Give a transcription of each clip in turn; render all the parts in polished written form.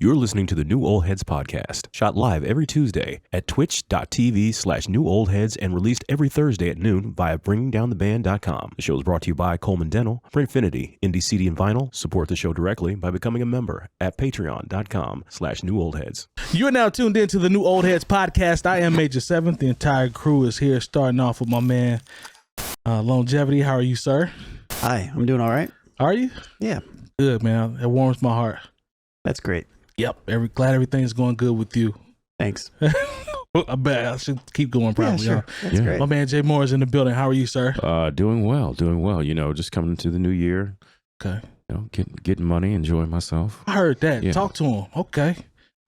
You're listening to the New Old Heads podcast, shot live every Tuesday at twitch.tv/newoldheads and released every Thursday at noon via bringingdowntheband.com. The show is brought to you by Coleman Dental, Printfinity, Indie CD and Vinyl. Support the show directly by becoming a member at patreon.com/newoldheads. You are now tuned in to the New Old Heads podcast. I am Major 7th. The entire crew is here, starting off with my man, Longevity. How are you, sir? Hi, I'm doing all right. Are you? Yeah. Good, man. It warms my heart. That's great. Yep. Glad everything's going good with you. Thanks. I bet I should keep going probably. Yeah, sure. That's great. My man Jay Moore is in the building. How are you, sir? Doing well. You know, just coming into the new year. Okay. You know, getting money, enjoying myself. I heard that. Yeah. Talk to him. Okay.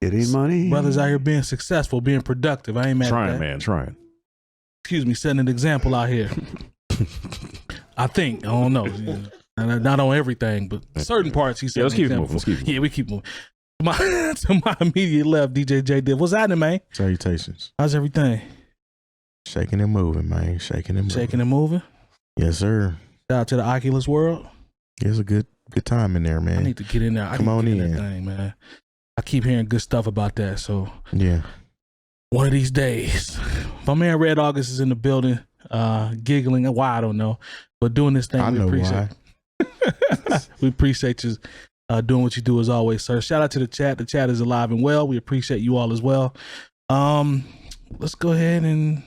Getting money. Brothers out here being successful, being productive. I ain't mad at that. Trying. Excuse me, setting an example out here. I think. I don't know. Not on everything, but certain parts he said. Yeah, let's keep moving. Yeah, we keep moving. To my immediate left, DJ Jay Diff. What's happening, man? Salutations. How's everything? Shaking and moving, man. Shaking and moving. Shaking and moving? Yes, sir. Shout out to the Oculus world. It's a good time in there, man. I need to get in there. Come on in. That thing, man. I keep hearing good stuff about that, so Yeah. one of these days. My man Red August is in the building, giggling. Why, I don't know. But doing this thing, I we know appreciate why. we appreciate you doing what you do as always, sir. Shout out to the chat. The chat is alive and well. We appreciate you all as well. Let's go ahead and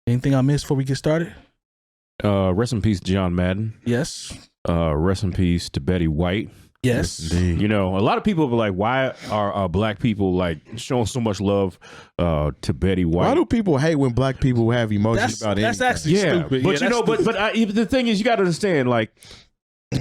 anything I missed before we get started? Rest in peace, John Madden. Yes. Rest in peace to Betty White. Yes. Indeed. You know, a lot of people are like, why are black people like showing so much love to Betty White? Why do people hate when black people have emotions about anything? That's actually stupid. But Yeah, you know, that's but the thing is, you got to understand, like,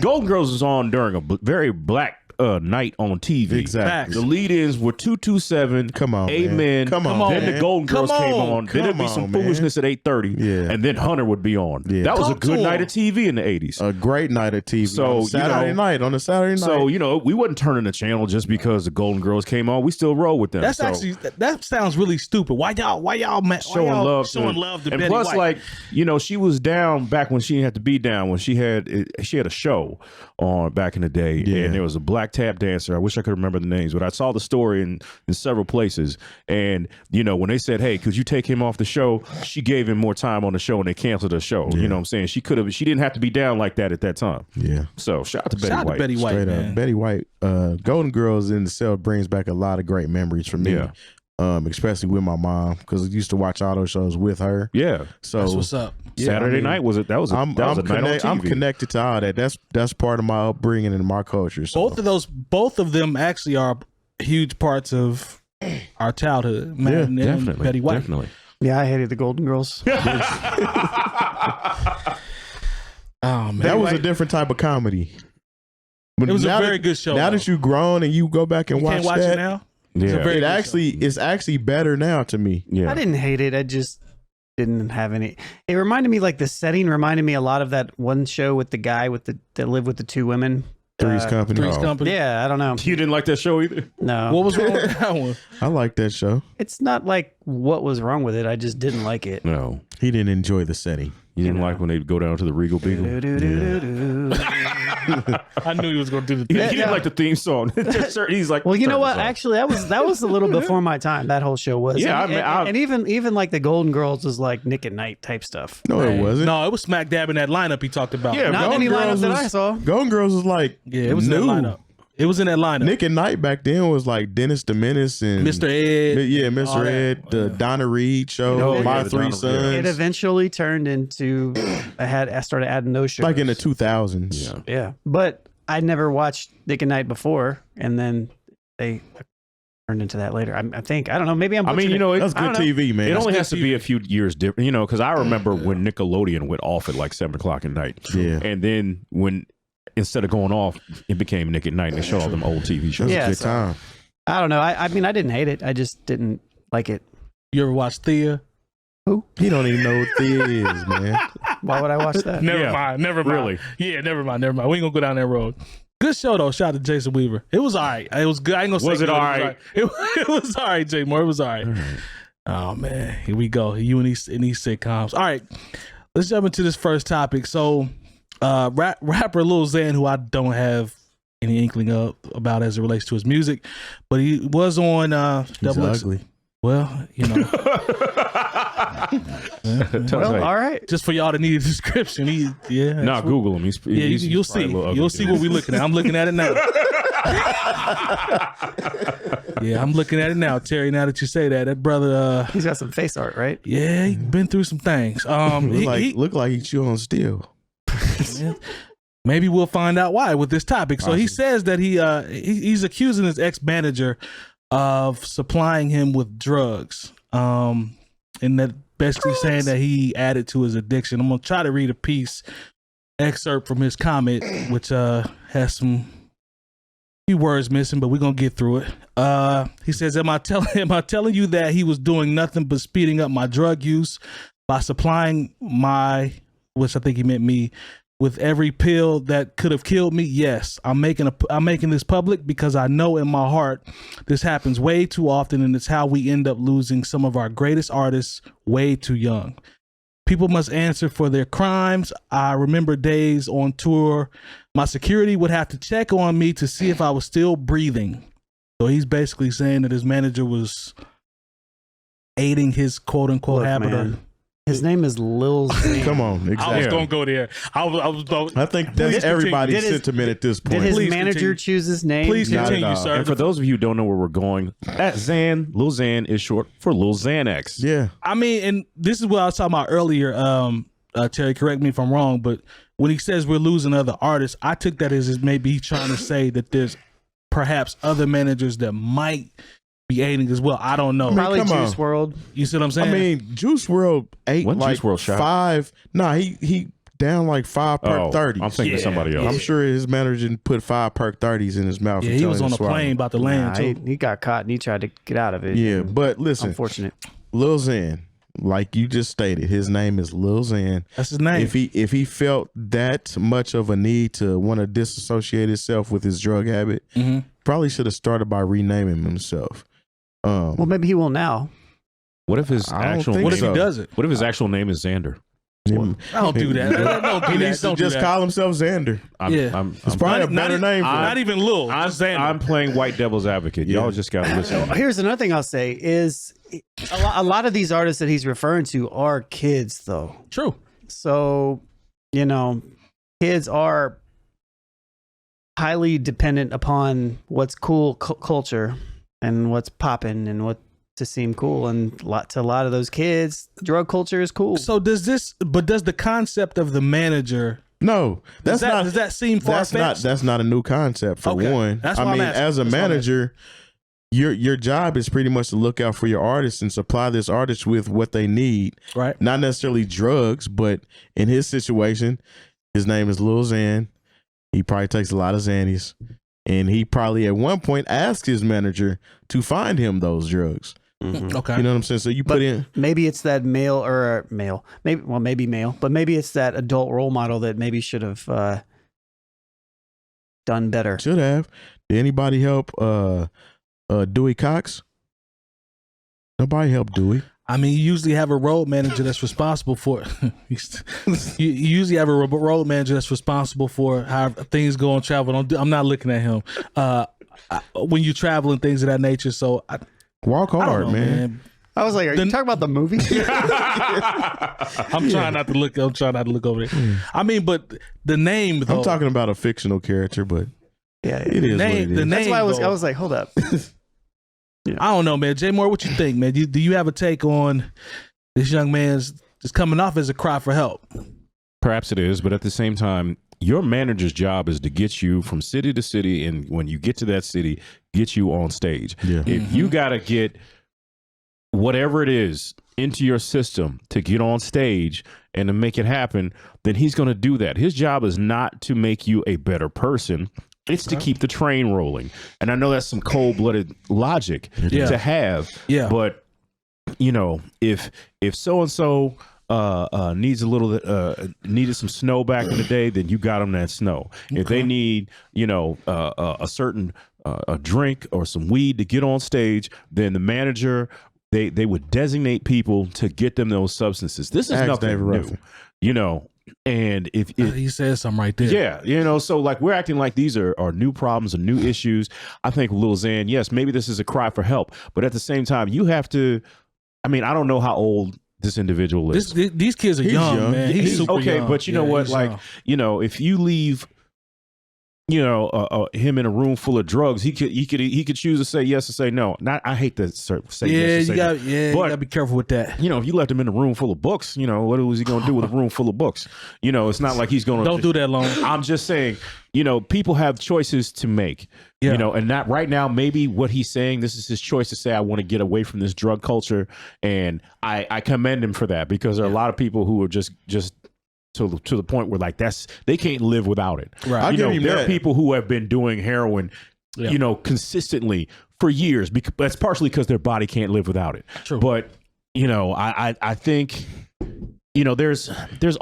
Golden Girls is on during a very black night on TV. Exactly. The lead-ins were 227. Come on, Amen. man. Come on, Then man. the Golden Girls Come came on. on. Then there'd be Come some on, man. foolishness at 8:30. Yeah. And then Hunter would be on. Yeah. That was Talk a good to night him. of TV in the 80s. A great night of TV. So, on you Saturday know- night. On a Saturday night. So, you know, we wasn't turning the channel just because the Golden Girls came on. We still roll with them. That's So, actually that sounds really stupid. Why y'all showing love to and Betty plus, White? like, you know, she was down back when she didn't have to be down, when she had a show on back in the day. Yeah. And there was a black tap dancer. I wish I could remember the names, but I saw the story in several places. And, you know, when they said, hey, could you take him off the show? She gave him more time on the show and they canceled the show. Yeah. You know what I'm saying? She didn't have to be down like that at that time. yeah. So shout out to Betty Shout out White. to Betty White, Straight man. up. Betty White. Golden Girls in itself brings back a lot of great memories for me. Yeah. Especially with my mom, because I used to watch all those shows with her. Yeah. So That's what's up. yeah, Saturday I mean, night was a night on TV. I'm connected to all that. That's part of my upbringing and my culture. So. Both of them actually are huge parts of our childhood. Madden and Definitely. Betty White. Definitely. Yeah, I hated the Golden Girls. Oh man, That was a different type of comedy. But it was a now very that- good show. Now though. that you've grown and you go back and You watch can't watch that, it now. It's a Yeah. very it good it's actually better now to me. Yeah. I didn't hate it. I just didn't have any. It reminded me, like, the setting reminded me a lot of that one show with the guy that lived with the two women. Three's Company. Three's Company. Yeah, I don't know. You didn't like that show either? No. What was wrong with that one? I like that show. It's not like what was wrong with it. I just didn't like it. No. He didn't enjoy the setting. You didn't like when they go down to the Regal Beagle? I knew he was going to do the He thing. didn't like the theme song. He's like, Well, you know turn what? this off. Actually, that was a little before my time. That whole show was. Yeah, and even like the Golden Girls was like Nick at Night type stuff. No, it wasn't. No, it was smack dab in that lineup he talked about. Yeah, Not Golden any lineup Girls that was- I saw. Golden Girls was like Yeah, it was new. in that lineup. It was in that lineup. Nick at Night back then was like Dennis the Menace and Mr. Ed. Yeah, all Mr. that. Ed, the Donna Reed show, Oh, yeah, My the Three Donna- Sons. It eventually turned into I started adding those shows. Like in the 2000s. Yeah. Yeah, but I never watched Nick at Night before, and then they turned into that later. I think I don't know. Maybe I'm. I mean, butchering you it. know, That's it, good TV, man. it That's only good has to TV. be a few years different, you know, because I remember when Nickelodeon went off at like 7 o'clock at night. Yeah. And then when, instead of going off, it became Nick at Night and they showed all them old TV shows. That's Yeah, a good so- time. I don't know. I mean, I didn't hate it. I just didn't like it. You ever watch Thea? He don't even know what Thea is, man. Why would I watch that? Never Yeah, mind. Never mind. really. Yeah, never mind. Never mind. We ain't gonna go down that road. Good show though. Shout out to Jason Weaver. It was all right. It was good. I ain't gonna say Was it good. all right? It was all right, Jay Moore. It was all right. Oh man, here we go. You and these sitcoms. All right, let's jump into this first topic. So, rapper Lil Xan, who I don't have any inkling about as it relates to his music. But he was on He's ugly. Well, you know. Well, all right. Just for y'all to need a description. Nah, Google him. You'll see. You'll see what we're looking at. I'm looking at it now. Yeah, I'm looking at it now, Terry. Now that you say that, that brother, He's got some face art, right? yeah, he's been through some things. Look like he chew on steel. Yeah. Maybe we'll find out why with this topic. So he says that he's accusing his ex-manager of supplying him with drugs, and that basically saying that he added to his addiction. I'm gonna try to read a excerpt from his comment, which has some few words missing, but we're gonna get through it. He says, am I telling you that he was doing nothing but speeding up my drug use by supplying which I think he meant me, with every pill that could have killed me? Yes, I'm making this public because I know in my heart this happens way too often, and it's how we end up losing some of our greatest artists way too young. People must answer for their crimes. I remember days on tour, my security would have to check on me to see if I was still breathing. So he's basically saying that his manager was aiding his quote unquote habit. Man. His name is Lil Xan. Come on, exactly. I was gonna go there. I think that's everybody's sentiment at this point. Did his Please manager continue. choose his name? Please Not continue, at all. sir. And for those of you who don't know where we're going, that Lil Xan is short for Lil Xanax. Yeah. I mean, and this is what I was talking about earlier. Terry, correct me if I'm wrong, but when he says we're losing other artists, I took that as maybe he's trying to say that there's perhaps other managers that might be aiding as well. I don't know. Probably come Juice on. World. You see what I'm saying? I mean, Juice WRLD ate Wasn't like Juice WRLD shot? 5. Nah, he down like 5 perk 30s. I'm thinking of somebody else. I'm sure his manager didn't put 5 perk 30s in his mouth. yeah, and he tell was him on to a swallow. plane about to land Nah, too. he got caught and he tried to get out of it. Yeah, but listen, Unfortunate. Lil Xan, like you just stated, his name is Lil Xan. That's his name. If he felt that much of a need to want to disassociate himself with his drug habit, probably should have started by renaming himself. Well, maybe he will now. What if his I don't actual think what if so. he does it? What if his actual name is Xander? Him- Don't do that. Don't do He that. needs to Don't do just that. call himself Xander. It's probably a better name for him. Not even Lil. I'm just Xander. I'm playing white devil's advocate. Yeah. Y'all just gotta listen. Here's another thing I'll say is a lot of these artists that he's referring to are kids, though. True. So, kids are highly dependent upon what's cool culture and what's popping and what to seem cool. And to a lot of those kids, drug culture is cool. So does the concept of the manager, No, does that seem far-fetched? That's not a new concept for Okay. one. That's what I'm asking. as a That's what I'm manager, your job is pretty much to look out for your artists and supply this artist with what they need. Right. Not necessarily drugs, but in his situation, his name is Lil Xan. He probably takes a lot of Xannies. And he probably at one point asked his manager to find him those drugs. Okay. You know what I'm saying? So you put in. Maybe it's that male, maybe male, but maybe it's that adult role model that maybe should have done better. Should have. Did anybody help Dewey Cox? Nobody helped Dewey. I mean, you usually have a road manager that's responsible for you usually have a road manager that's responsible for how things go on travel. I'm not looking at him when you travel and things of that nature. So Walk I don't hard, know, man. I was like, are you talking about the movie? I'm trying not to look over there. I mean, but the name though. I'm talking about a fictional character, but Yeah, it is what it is. The name. that's why I though, was like, hold up. I don't know, man. Jay Moore, what you think, man? Do you have a take on this young man's just coming off as a cry for help? Perhaps it is, but at the same time, your manager's job is to get you from city to city, and when you get to that city, get you on stage. Yeah. If you got to get whatever it is into your system to get on stage and to make it happen, then he's going to do that. His job is not to make you a better person. It's to keep the train rolling. And I know that's some cold-blooded logic to have. Yeah. But, if so-and-so needed some snow back in the day, then you got them that snow. If they need, a certain a drink or some weed to get on stage, then the manager, they would designate people to get them those substances. This is Ask nothing David new. Ruffin. And if he says something right there. yeah, you know, so like we're acting like these are new problems or new issues. I think Lil Xan, yes, maybe this is a cry for help, but at the same time, you have to. I mean, I don't know how old this individual is. These kids are young, man. He's super okay, young. but you know what? Like, young. you know, if you leave, you know, him in a room full of drugs, he could choose to say yes or say no. Not, I hate to say yes. You gotta be careful with that. You know, if you left him in a room full of books, you know, what was he going to do with a room full of books? You know, it's not like he's going to. Don't do that long. I'm just saying, you know, people have choices to make. Yeah. You know, and not right now, maybe what he's saying, this is his choice to say, I want to get away from this drug culture. And I commend him for that, because there are a lot of people who are just to the point where like they can't live without it. Right. You know, there are people who have been doing heroin, you know, consistently for years, because that's partially because their body can't live without it. True. But, you know, I think, you know, there's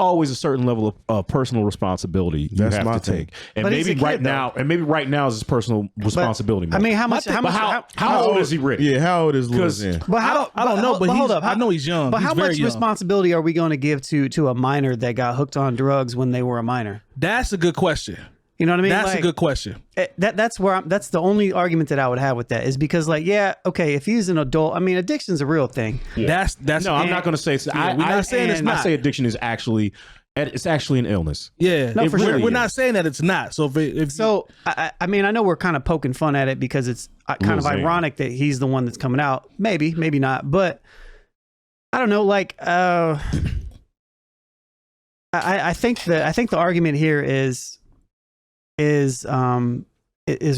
always a certain level of personal responsibility you That's have my to take. And But he's maybe a right kid, now, is his personal responsibility. I mean, how much? how old is he really? Yeah, how old is Lil Xan? But I don't know, but hold up. I know he's young. But He's how very much young. responsibility are we going to give to a minor that got hooked on drugs when they were a minor? That's a good question. You know what I mean? That's Like, a good question. That's the only argument that I would have with that, is because, like, yeah, okay, if he's an adult, I mean, addiction's a real thing. Yeah. That's No, I'm not going to say it's. we're not saying it's not. I say addiction is actually, it's actually an illness. Yeah, No, for we're, sure. we're not saying that it's not. So if So I mean, I know we're kind of poking fun at it because it's kind of Lil Xan. ironic that he's the one that's coming out. Maybe not, but I don't know. Like, I think the argument here is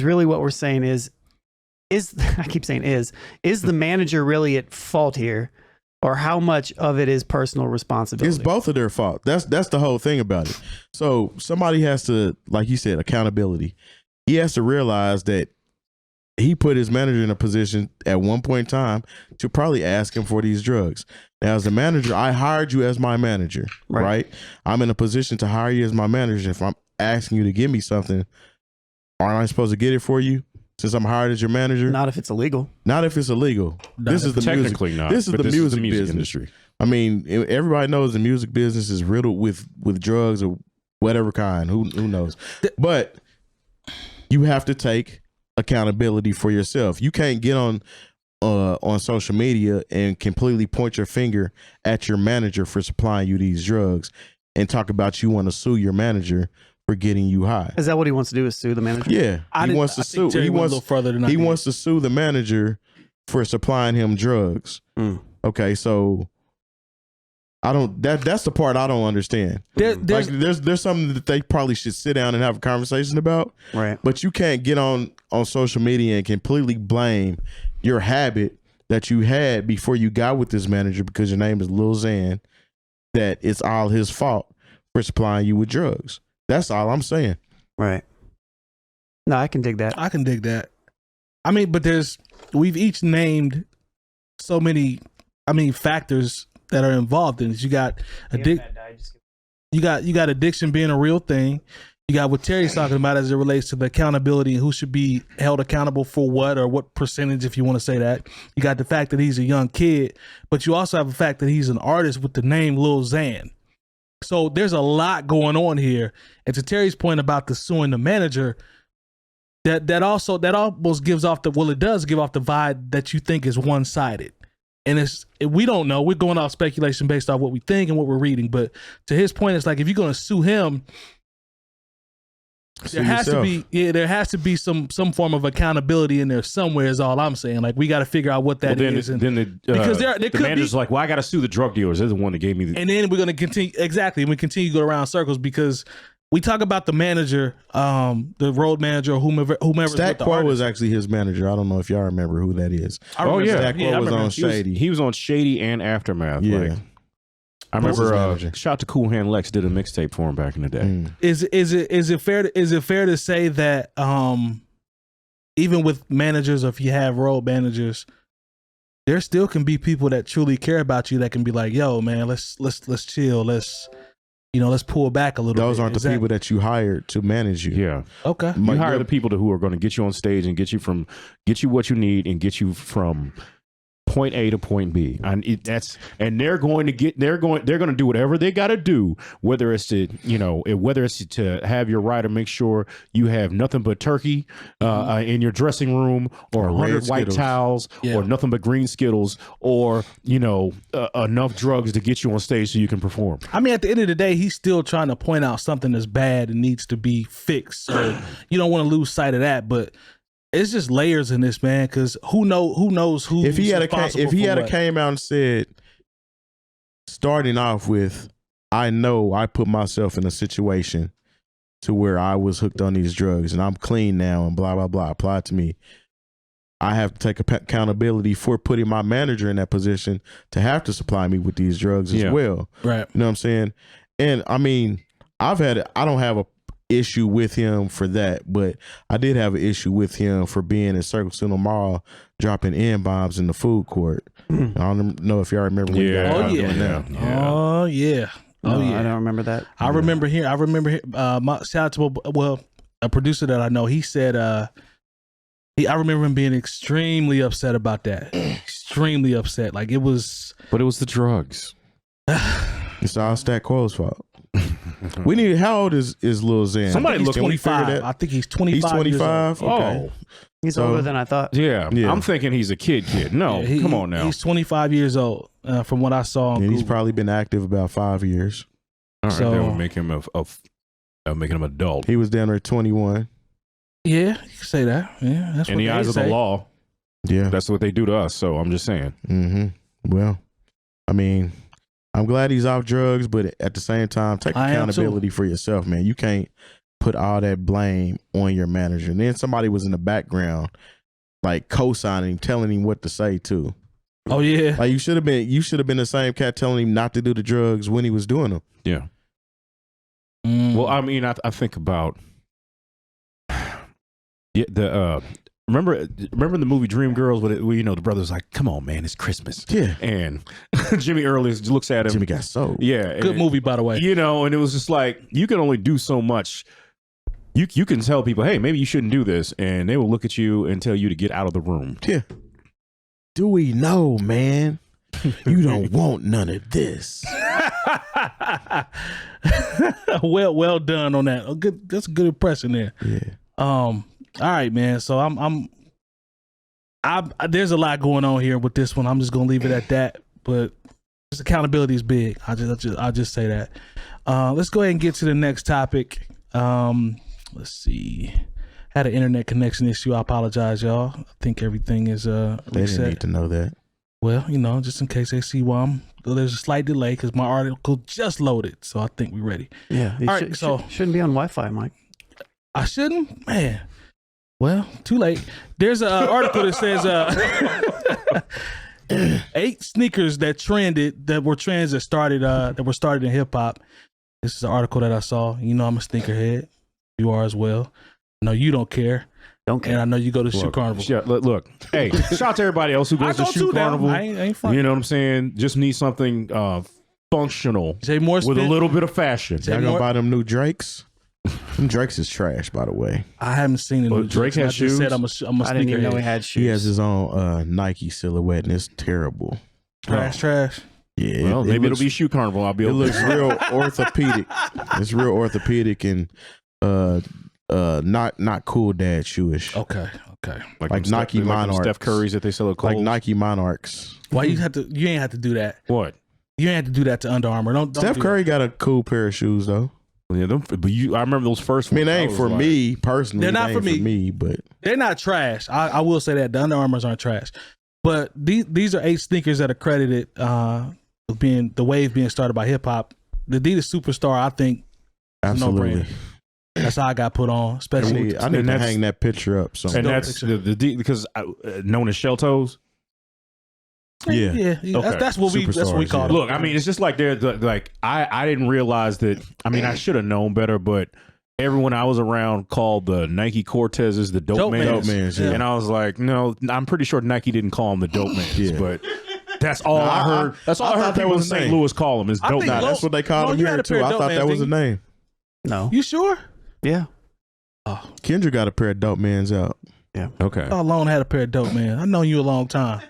really what we're saying is I keep saying is the manager really at fault here, or how much of it is personal responsibility? It's both of their fault. That's the whole thing about it. So somebody has to, like you said, accountability. He has to realize that he put his manager in a position at one point in time to probably ask him for these drugs. Now, as the manager, I hired you as my manager, right? I'm in a position to hire you as my manager. If I'm asking you to give me something, aren't I supposed to get it for you? Since I'm hired as your manager? Not if it's illegal. Not if it's illegal. This is the Technically music. not. This is but the music business. industry. I mean, everybody knows the music business is riddled with drugs or whatever kind. Who knows? But you have to take accountability for yourself. You can't get on social media and completely point your finger at your manager for supplying you these drugs and talk about you want to sue your manager for getting you high. Is that what he wants to do? Is sue the manager? Yeah, he wants to sue. He wants a little further than he wants to sue the manager for supplying him drugs. Okay, so I don't. That's the part I don't understand. There's something that they probably should sit down and have a conversation about. Right. But you can't get on social media and completely blame your habit that you had before you got with this manager because your name is Lil Xan, that it's all his fault for supplying you with drugs. That's all I'm saying. Right. No, I can dig that. I can dig that. I mean, but we've each named so many, factors that are involved in it. You got you got addiction being a real thing. You got what Terry's talking about as it relates to the accountability and who should be held accountable for what, or what percentage, if you want to say that. You got the fact that he's a young kid, but you also have the fact that he's an artist with the name Lil Xan. So there's a lot going on here. And to Terry's point about the suing the manager, that almost gives off it does give off the vibe that you think is one-sided. And we don't know. We're going off speculation based off what we think and what we're reading. But to his point, it's like, if you're going to sue him, there has to be some form of accountability in there somewhere, is all I'm saying. Like, we got to figure out what that is. Because the manager's like, well, I got to sue the drug dealers. They're the one that gave me the. And then we're going to continue. Exactly. We continue to go around circles because we talk about the manager, the road manager, or whomever. 𝗏𝗏𝗄 was actually his manager. I don't know if y'all remember who that is. 𝗏𝗏𝗄 was on Shady. He was on Shady and Aftermath. Yeah. Like, I remember shout to Cool Hand Lex did a mixtape for him back in the day. Is it fair to say that even with managers, or if you have road managers, there still can be people that truly care about you that can be like, yo, man, let's chill, let's pull back a little bit. Those aren't the people that you hired to manage you. Yeah. Okay. You hire the people who are going to get you on stage and get you what you need and get you from point A to point B. And they're going to do whatever they got to do, whether it's to, whether it's to have your rider make sure you have nothing but turkey in your dressing room, or 100 white Skittles. towels, or nothing but green Skittles, or, enough drugs to get you on stage so you can perform. I mean, at the end of the day, he's still trying to point out something that's bad and needs to be fixed. So you don't want to lose sight of that, but it's just layers in this, man. Because who knows who? If he had came out and said, starting off with, I know I put myself in a situation to where I was hooked on these drugs and I'm clean now and blah blah blah, apply to me. I have to take accountability for putting my manager in that position to have to supply me with these drugs as well. Right. You know what I'm saying? And I mean, I don't have a issue with him for that, but I did have an issue with him for being at Circle Center Mall dropping N-bombs in the food court. I don't know if y'all remember when doing that. Oh yeah. No, I don't remember that. I remember shout out to a producer that I know. He said I remember him being extremely upset about that. Extremely upset. Like it was the drugs. It's all Stat Quo's fault. We need. How old is Lil Xan? Somebody Can look we 25. figure that? I think he's 25. He's 25. Years old. Okay. He's older than I thought. Yeah. I'm thinking he's a kid. No, come on now. He's 25 years old, from what I saw. On He's Google. probably been active about 5 years. All right, So- that would make him making him adult. He was down there 21. Yeah, you can say that. Yeah, that's In what the they eyes of say. the law, Yeah. that's what they do to us. So I'm just saying. Mm-hmm. Well, I mean, I'm glad he's off drugs, but at the same time, take I am accountability for yourself, man. You can't put all that blame on your manager. And then somebody was in the background, like co-signing him, telling him what to say too. Oh yeah. Like you should have been the same cat telling him not to do the drugs when he was doing them. Yeah. Mm. Well, I mean, I think about remember the movie Dreamgirls where the brother's like, come on, man, it's Christmas. Yeah. And Jimmy Early looks at him. Jimmy got sold. Yeah. Good movie, by the way. And it was just like, you can only do so much. You can tell people, hey, maybe you shouldn't do this, and they will look at you and tell you to get out of the room. Yeah. Do we know, man? You don't want none of this. well done on that. Good. That's a good impression there. Yeah. All right, man. So I'm there's a lot going on here with this one. I'm just gonna leave it at that. But this accountability is big. I'll just say that. Let's go ahead and get to the next topic. Let's see. Had an internet connection issue. I apologize, y'all. I think everything is They reset. didn't need to know that. Well, just in case they see why there's a slight delay because my article just loaded. So I think we're ready. Yeah. All right, so- shouldn't be on Wi-Fi, Mike. I shouldn't, man. Well, too late. There's an article that says 8 sneakers that were trends that were started in hip hop. This is an article that I saw. I'm a sneakerhead. You are as well. No, you don't care. Don't care. And I know you go to Shoe Carnival. Yeah, look. Hey, shout out to everybody else who goes to Shoe Carnival. I ain't funny. You know what I'm saying? Just need something functional Jay Moore with a little bit of fashion. Jay Y'all gonna Moore- buy them new Drakes? Them Drakes is trash, by the way. I haven't seen it. Well, Drake has I just said shoes? I'm a I didn't even know he sneakerhead. had shoes. He has his own Nike silhouette, and it's terrible. Trash. Yeah. Well, maybe looks, it'll be Shoe Carnival. I'll be It able looks real orthopedic. It's real orthopedic and not cool dad shoeish. Okay. like them Nike them Monarchs. Steph Curry's that they sell at Kohl's. Like Nike Monarchs. Why you ain't have to do that. What? You ain't have to do that to Under Armour. Don't Steph do Curry got a cool pair of shoes though. Yeah, but I remember those first I mean, ones. they ain't was for like- me personally. They're not They for ain't me. but They're not trash. I will say that the Under Armours aren't trash, but these are 8 sneakers that are credited with being the wave being started by hip hop. The Adidas Superstar, I think, absolutely. no-brainer. That's how I got put on, I especially. need And to that's- hang that picture up. So And Dope that's picture. because known as shell toes. yeah. Okay. That's what we Superstars, call yeah. them. Look, I mean, it's just like I didn't realize that. I mean, I should have known better, but everyone I was around called the Nike Cortezes the dope Dope mans. Dope Mans, yeah. And I was like, no, I'm pretty sure Nike didn't call them the dope mans, Yeah. but that's all I heard. That's all I heard thought that people in was the St. name. Louis call them is I dope think mans. Lo- that's what they call Lo, them you had here a pair too. of I Dope thought Mans, that was the didn't name. No. You sure? Yeah. Oh, Kendra got a pair of Dope Mans out. Okay. I thought Lone had a pair of Dope Man. I known you a long time.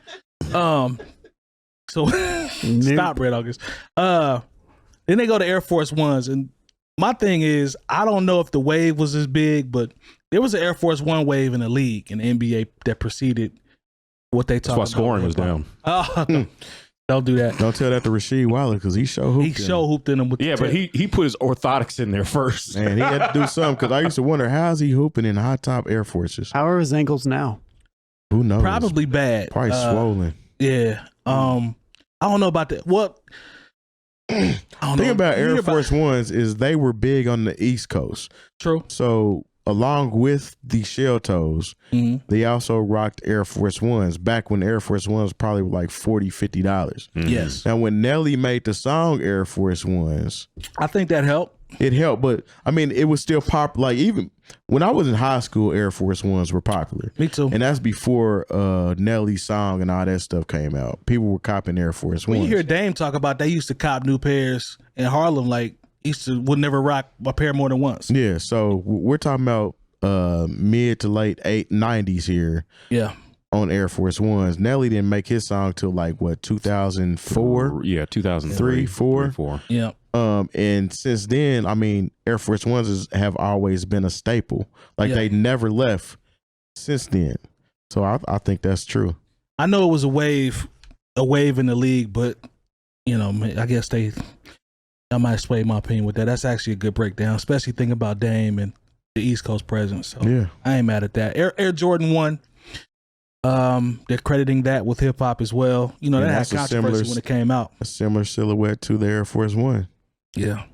So stop, Red August. Then they go to Air Force Ones, and my thing is, I don't know if the wave was as big, but there was an Air Force One wave in the league in the NBA that preceded what they talked about. That's why scoring was down. Don't do that. Don't tell that to Rasheed Wallace because he show hooped. He show hooped in them with Yeah, but he put his orthotics in there first. Man, he had to do something because I used to wonder how's he hooping in high top Air Forces. How are his ankles now? Who knows? Probably bad. Probably swollen. Yeah. I don't know about that. What? I don't Thing know. about You Air hear Force Ones is they were big on the East Coast. True. So along with the shell toes, they also rocked Air Force Ones back when Air Force Ones probably were like $40, $50. Yes. Now when Nelly made the song Air Force Ones, I think that helped. it helped, but I mean it was still popular. Like even when I was in high school, Air Force Ones were popular. Me too. And that's before Nelly's song and all that stuff came out. People were copping Air Force Ones. When you hear Dame talk about they used to cop new pairs in Harlem, like would never rock a pair more than once. Yeah, so we're talking about mid to late 90s here. Yeah. On Air Force Ones. Nelly didn't make his song till like what 2004? Yeah, 2003, 4. Yeah. And since then, I mean, Air Force Ones have always been a staple. Like they never left since then. So I think that's true. I know it was a wave in the league, but you know, I guess I might sway my opinion with that. That's actually a good breakdown, especially thinking about Dame and the East Coast presence. So yeah, I ain't mad at that. Air Jordan 1. They're crediting that with hip hop as well. You know, that had controversy when it came out. A similar silhouette to the Air Force One. Yeah.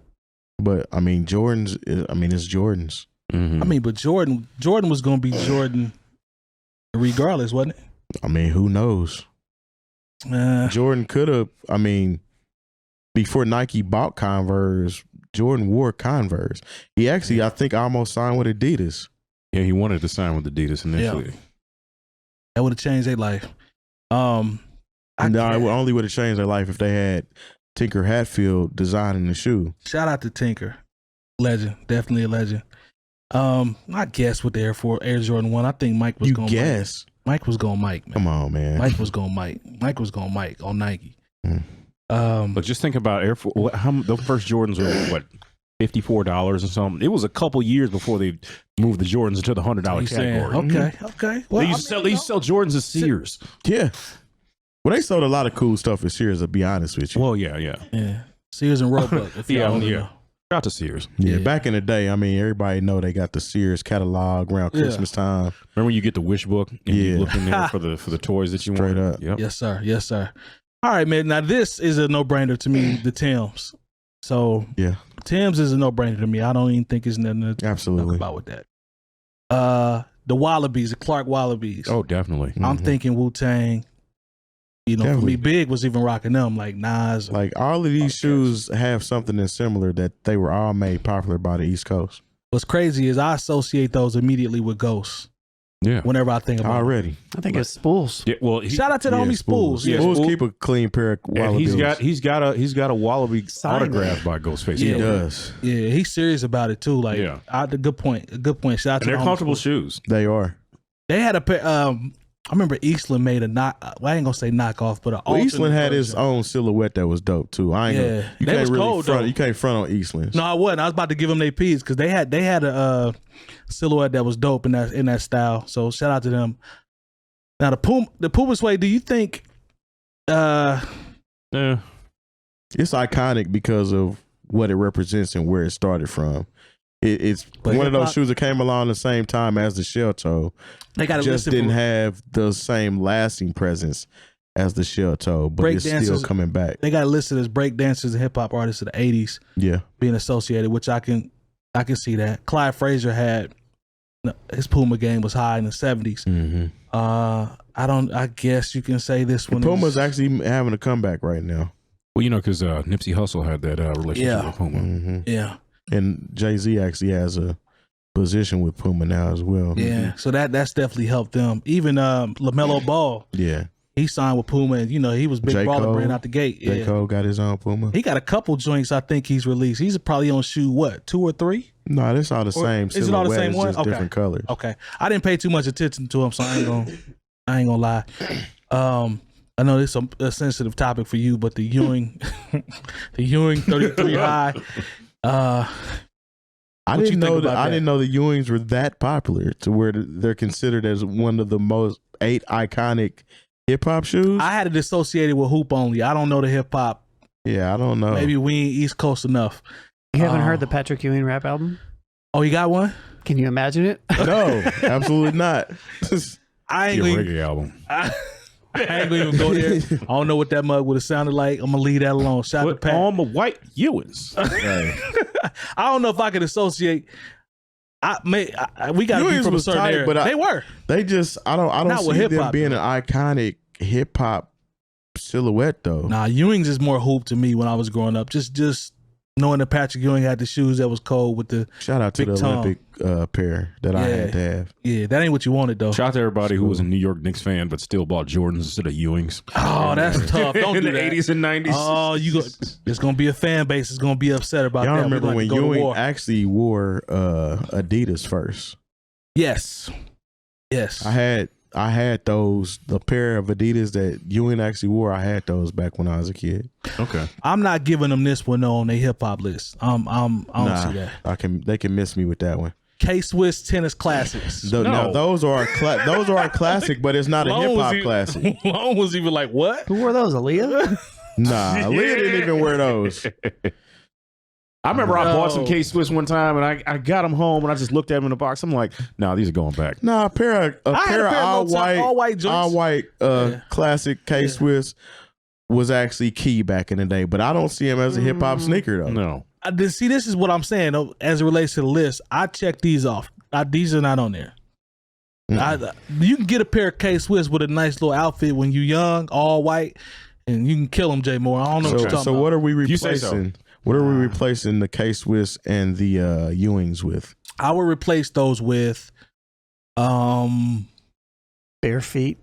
But I mean, it's Jordans. I mean, but Jordan was gonna be Jordan regardless, wasn't it? I mean, who knows? Jordan could have, I mean, before Nike bought Converse, Jordan wore Converse. He actually, I think, almost signed with Adidas. Yeah, he wanted to sign with Adidas initially. Yeah. That would have changed their life. It only would have changed their life if they had Tinker Hatfield designing the shoe. Shout out to Tinker. Legend. Definitely a legend. I guess with the Air Jordan 1, I think Mike was going to guess. Mike was going Mike, man. Come on, man. Mike was going Mike. Mike was going Mike on Nike. But just think about Air Force. The first Jordans were what, $54 or something. It was a couple years before they moved the Jordans into the $100 category. Okay. Well, they used to sell Jordans at Sears. Yeah. Well, they sold a lot of cool stuff at Sears, to be honest with you. Well, yeah. Sears and Roebuck. Yeah. Shout out to Sears. Yeah, back in the day, I mean, everybody know they got the Sears catalog around Christmas time. Remember when you get the wish book and you look in there for the toys that you want? Straight up. Yep. Yes, sir. All right, man. Now this is a no-brainer to me, the Timbs. So yeah, Timbs is a no-brainer to me. I don't even think it's nothing to talk about with that. The Wallabies, the Clark Wallabies. Oh, definitely. I'm thinking Wu-Tang. You know, Definitely. for me, Big was even rocking them, like Nas. Like all of these shoes have something that's similar, that they were all made popular by the East Coast. What's crazy is I associate those immediately with Ghosts. Yeah. Whenever I think about already. I think it's Spools. Yeah, well, shout out to the homie Spools. Yeah, Spools keep a clean pair of Wallabies. And he's got a Wallaby autographed by Ghostface. He does. Yeah, he's serious about it too. Like, good point. Shout out to they're comfortable shoes. They are. They had a pair. I remember Eastland made a I ain't gonna say knockoff, but Eastland had his own silhouette that was dope too. You can't really front. You can't front on Eastland. No, I wasn't. I was about to give them their piece because they had a silhouette that was dope in that style. So shout out to them. Now the Puma Suede. Do you think? Yeah, it's iconic because of what it represents and where it started from. It's one of those shoes that came along the same time as the shell toe. They got just didn't have the same lasting presence as the shell toe, but it's still coming back. They got listed as break dancers and hip hop artists of the 80s. Yeah, being associated, which I can see that. Clyde Frazier had his Puma game was high in the 70s. I guess you can say this one. Puma's actually having a comeback right now. Well, you know, because Nipsey Hussle had that relationship with Puma. Yeah. And Jay-Z actually has a position with Puma now as well. Yeah, so that's definitely helped them. Even LaMelo Ball, he signed with Puma, and you know he was big baller brand out the gate. J. Cole got his own Puma. He got a couple joints I think he's released. He's probably on shoe 2 or 3. No, it's all the same. Is it all the same one? Just different colors. Okay, I didn't pay too much attention to him, so I ain't gonna lie. I know this is a sensitive topic for you, but the Ewing, the Ewing 33 high. I didn't know the Ewings were that popular to where they're considered as one of the most 8 iconic hip hop shoes. I had it associated with hoop only. I don't know the hip hop. Yeah, I don't know. Maybe we ain't East Coast enough. You haven't heard the Patrick Ewing rap album? Oh, you got one? Can you imagine it? No, absolutely not. I ain't Your gonna, reggae album. I ain't gonna even go there. I don't know what that mug would have sounded like. I'm gonna leave that alone. Shout out to Put Pat. on my white Ewins. I don't know if I could associate. We got to be Ewings from a was certain tight, area. but They were. They just I Not don't with see hip them hop, being though. an iconic hip hop silhouette though. Nah, Ewing's is more hoop to me when I was growing up. Just knowing that Patrick Ewing had the shoes that was cold with the Shout out to big the tongue. Olympic pair that I had to have. Yeah, that ain't what you wanted though. Shout out to everybody who was a New York Knicks fan but still bought Jordans instead of Ewings. Oh, that's tough. Don't in do the that. 80s and 90s. Oh, it's gonna be a fan base that's gonna be upset about Y'all that. remember We're when gonna go to Ewing war. actually wore Adidas first? Yes. I had those, the pair of Adidas that Ewing actually wore. I had those back when I was a kid. Okay. I'm not giving them this one though on their hip hop list. I don't see that. They can miss me with that one. K-Swiss tennis classics. Now those are a classic, but it's not a hip hop classic. Long was even like, what? Who wore those? Aaliyah? Nah, Leah didn't even wear those. I remember I bought some K-Swiss one time and I got them home and I just looked at them in the box. I'm like, nah, these are going back. Nah, a pair of all white joints. classic K-Swiss was actually key back in the day, but I don't see him as a hip hop sneaker though. No. See, this is what I'm saying though, as it relates to the list. I checked these off. These are not on there. You can get a pair of K-Swiss with a nice little outfit when you're young, all white, and you can kill them, Jay Moore. I don't know what you're talking about. What are we You say so. replacing? What are we replacing the K-Swiss and the Ewings with? I would replace those with Bare feet.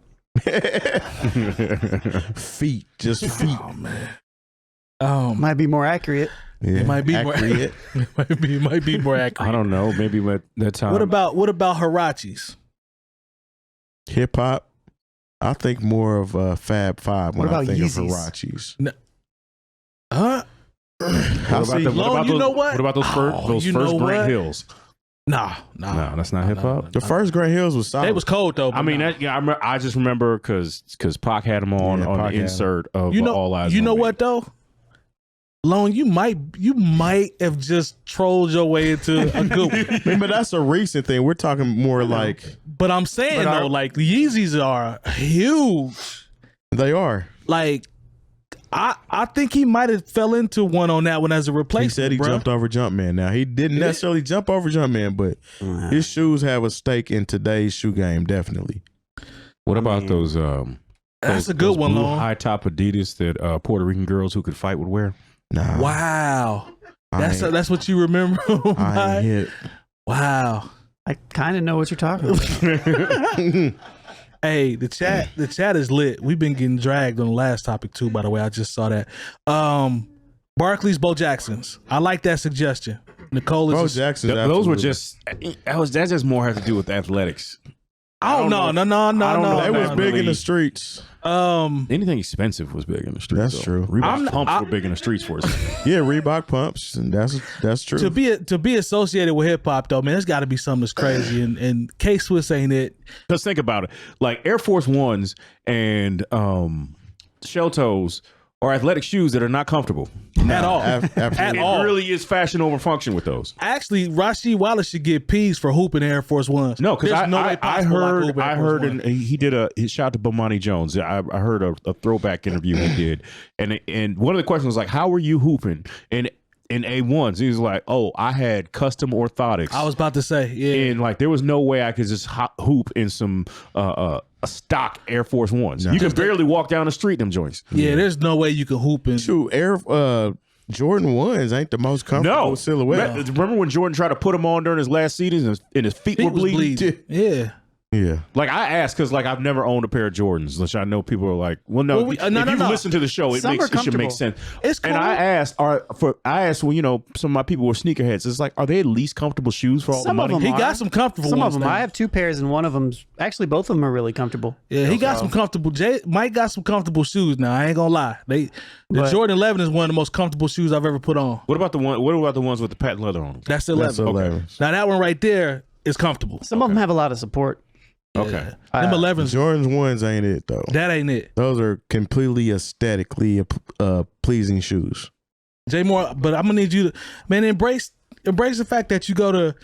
Feet, just feet. Oh man. Might be more accurate. Yeah, It might be accurate. it might be more accurate. I don't know. Maybe at that time. What about Hirachis? Hip hop. I think more of Fab Five when What I about think Yeezys? of Hirachis. Huh? You know what? What about those You first know Grant what? Hills? Nah. No, that's not hip hop. The first Grant Hills was solid. They was cold though. I mean, I just remember because Pac had them on Yeah, Pac the had 'em. insert of you know, All Eyes you on know Me. what though? Lone, you might have just trolled your way into a good one. Remember, that's a recent thing. We're talking more like But I'm saying though, like the Yeezys are huge. they are. Like I think he might have fell into one on that one as a replacement. He said he bruh. jumped over Jumpman. Now he didn't necessarily jump over Jumpman, but his shoes have a stake in today's shoe game. Definitely. What about those? That's a good one, blue Lone. high top Adidas that Puerto Rican girls who could fight would wear. Nah, Wow. I ain't- That's what you remember. I Mike? ain't hit. Wow. I kind of know what you're talking about. Hey, the chat is lit. We've been getting dragged on the last topic too, by the way. I just saw that. Barkley's Bo Jacksons. I like that suggestion. Nicole Bo is Jackson's Those were absolutely- just that just more had to do with athletics. Oh no. They They was big in really- the streets. Anything expensive was big in the streets. That's though. true. Reebok pumps were big in the streets for us. Yeah, Reebok pumps, and that's true. to be associated with hip hop though, man, there's got to be something that's crazy. And K Swiss ain't it. Just think about it. Like Air Force Ones and shell toes are athletic shoes that are not comfortable. At all. Absolutely. At It all. really is fashion over function with those. Actually, Rasheed Wallace should get peas for hooping Air Force Ones. No, because There's no way I possible like heard hooping Air I Force heard Ones. and he did his shout out to Bomani Jones. I heard a throwback interview he did, and one of the questions was like, "How were you hooping?" And in A1s, he was like, "Oh, I had custom orthotics." I was about to say, yeah. and like there was no way I could just hoop in some a stock Air Force Ones. No. You can barely walk down the street in them joints. Yeah, there's no way you can hoop in. Shoot, Jordan ones ain't the most comfortable No silhouette. Remember when Jordan tried to put them on during his last season and his feet Feet were was bleeding? bleeding. Yeah. Yeah. Like I asked because like I've never owned a pair of Jordans, which I know people are like, well, no, if you listen to the show, it should make sense. It's cool. And I asked, well, you know, some of my people were sneakerheads. It's like, are they at least comfortable shoes for all the money? He got some comfortable Some ones. of them. I have 2 pairs, and one of them's actually both of them are really comfortable. Yeah, he got some comfortable. Mike got some comfortable shoes. Now I ain't gonna lie. The Jordan 11 is one of the most comfortable shoes I've ever put on. What about the ones with the patent leather on them? That's the 11. Okay. Now that one right there is comfortable. Some of them have a lot of support. Okay. Them 11s. Jordan's ones ain't it though. That ain't it. Those are completely aesthetically pleasing shoes. Jay Moore, but I'm gonna need you to embrace the fact that you go to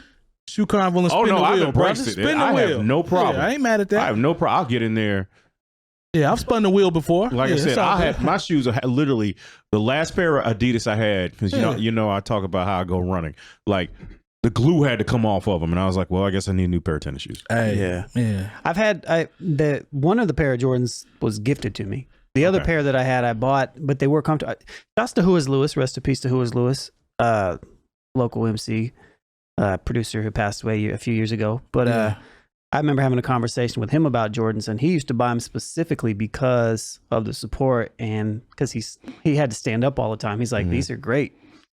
Shoe Carnival and spin the wheel. I've embraced it. Spin the I wheel. have no problem. Yeah, I ain't mad at that. I have no problem. I'll get in there. Yeah, I've spun the wheel before. Like I said, my shoes are literally the last pair of Adidas I had because you know I talk about how I go running. Like the glue had to come off of them, and I was like, well, I guess I need a new pair of tennis shoes. Hey, yeah. I've had one of the pair of Jordans was gifted to me. The other pair that I had, I bought, but they were comfortable. Shouts to 𝗏𝗲𝗄𝗧. Rest in peace to 𝗏𝗲𝗄𝗧, local MC, producer who passed away a few years ago. But I remember having a conversation with him about Jordans, and he used to buy them specifically because of the support and because he had to stand up all the time. He's like, these are great.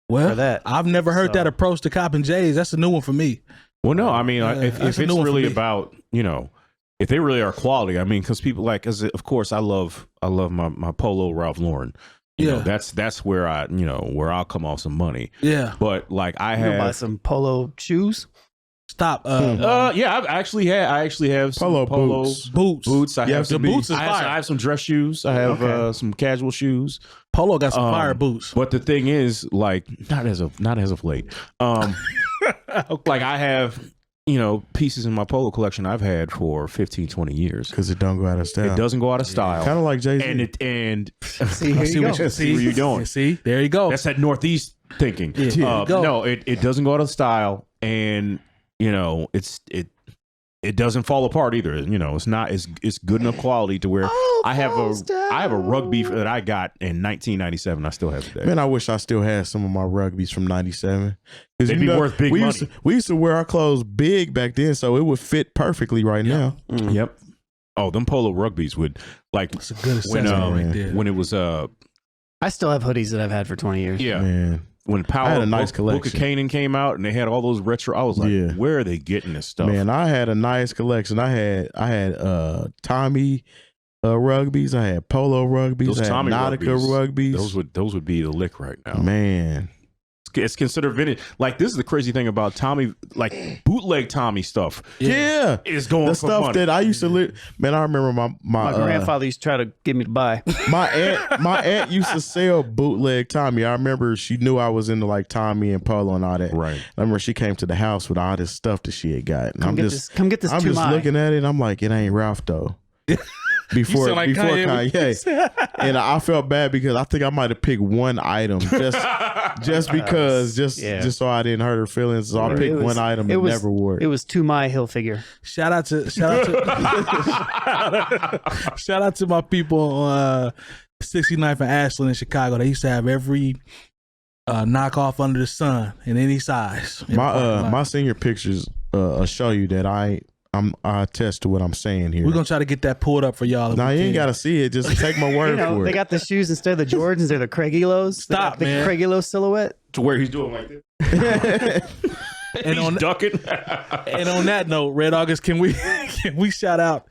Well, for that. I've never heard that approach to Cop and J's. That's a new one for me. Well, no, I mean, if it's really about, you know, if they really are quality, I mean, because people like, of course, I love my Polo Ralph Lauren. You know, that's where where I'll come off some money. Yeah, but like I have buy some Polo shoes. Stop. Yeah, I actually have some Polo boots. I have some boots. I have some dress shoes. I have some casual shoes. Polo got some fire boots. But the thing is, like, not as of late. Like I have, you know, pieces in my Polo collection I've had for 15, 20 years. Because it don't go out of style. It doesn't go out of style. Kind of like Jay-Z. And see where you're doing. See, there you go. That's that Northeast thinking. Yeah. No, it doesn't go out of style, and you know, it doesn't fall apart either. You know, it's good enough quality to where I have a rugby that I got in 1997. I still have it today. Man, I wish I still had some of my rugbies from 97. They'd be worth big money. We used to wear our clothes big back then, so it would fit perfectly right now. Mm. Yep. Oh, them Polo rugbies would like. That's a good assessment right there. When it was I still have hoodies that I've had for 20 years. Yeah. Man. When Power I had a nice Book of collection. Canaan came out and they had all those retro, I was like, where are they getting this stuff? Man, I had a nice collection. I had Tommy rugbies. I had Polo rugbies. Those I had Tommy Nautica rugbies. Those would be the lick right now. Man. It's considered vintage. Like, this is the crazy thing about Tommy, like bootleg Tommy stuff. Yeah. Is going the for stuff money. that I used to live. Man, I remember my grandfather used to try to get me to buy. My aunt used to sell bootleg Tommy. I remember she knew I was into like Tommy and Polo and all that. Right. I remember she came to the house with all this stuff that she had got. And Come get this. I'm just looking at it. I'm like, it ain't Ralph though. Before Kanye. And I felt bad because I think I might have picked one item just because just so I didn't hurt her feelings. So I picked one item and never wore it. It was 𝗏𝗏 Hilfiger. Shout out to my people on 69th and Ashland in Chicago. They used to have every knockoff under the sun in any size. My senior pictures show you that I attest to what I'm saying here. We're gonna try to get that pulled up for y'all. No, you ain't gotta see it. Just take my word for it. They got the shoes instead of the Jordans. They're the 𝗏𝗏𝗄𝗧. Stop, the man. 𝗏𝗏𝗄𝗧 silhouette. To where he's doing like this. And he's ducking. And on that note, Red August, can we shout out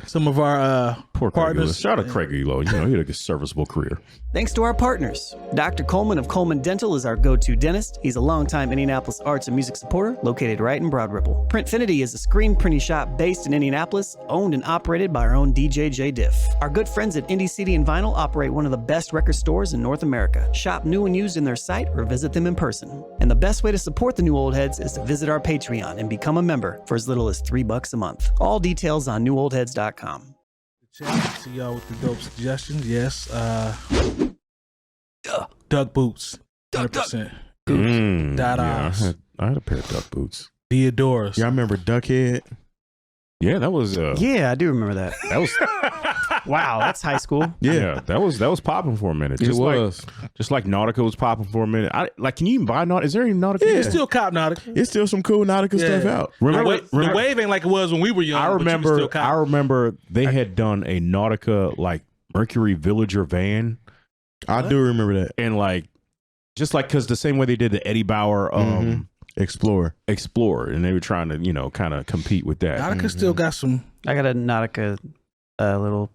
some of our Poor partners? Shout out Craig Elo. You know, he had a serviceable career. Thanks to our partners. Dr. Coleman of Coleman Dental is our go-to dentist. He's a longtime Indianapolis arts and music supporter located right in Broad Ripple. Printfinity is a screen printing shop based in Indianapolis, owned and operated by our own DJ Jay Diff. Our good friends at Indie CD and Vinyl operate one of the best record stores in North America. Shop new and used in their site or visit them in person. And the best way to support the new old heads is to visit our Patreon and become a member for as little as $3 a month. All details on newoldheads.com. See y'all with the dope suggestions. Yes. Duck boots. 100%. Yeah, I had a pair of duck boots. Theodore's. Y'all remember Duckhead? Yeah, that was yeah, I do remember that. That was Wow, that's high school. Yeah, that was popping for a minute. it Just was. just like Nautica was popping for a minute. Can you even buy Nautica? Is there any Nautica? Yeah. It's still cop Nautica. It's still some cool Nautica Yeah. stuff out. Remember, The wave ain't like it was when we were young. I but you can remember. still cop. I remember they had done a Nautica like Mercury Villager van, I do remember that. and just because the same way they did the Eddie Bauer Explorer. Explorer, and they were trying to kind of compete with that. Nautica still got some. I got a Nautica little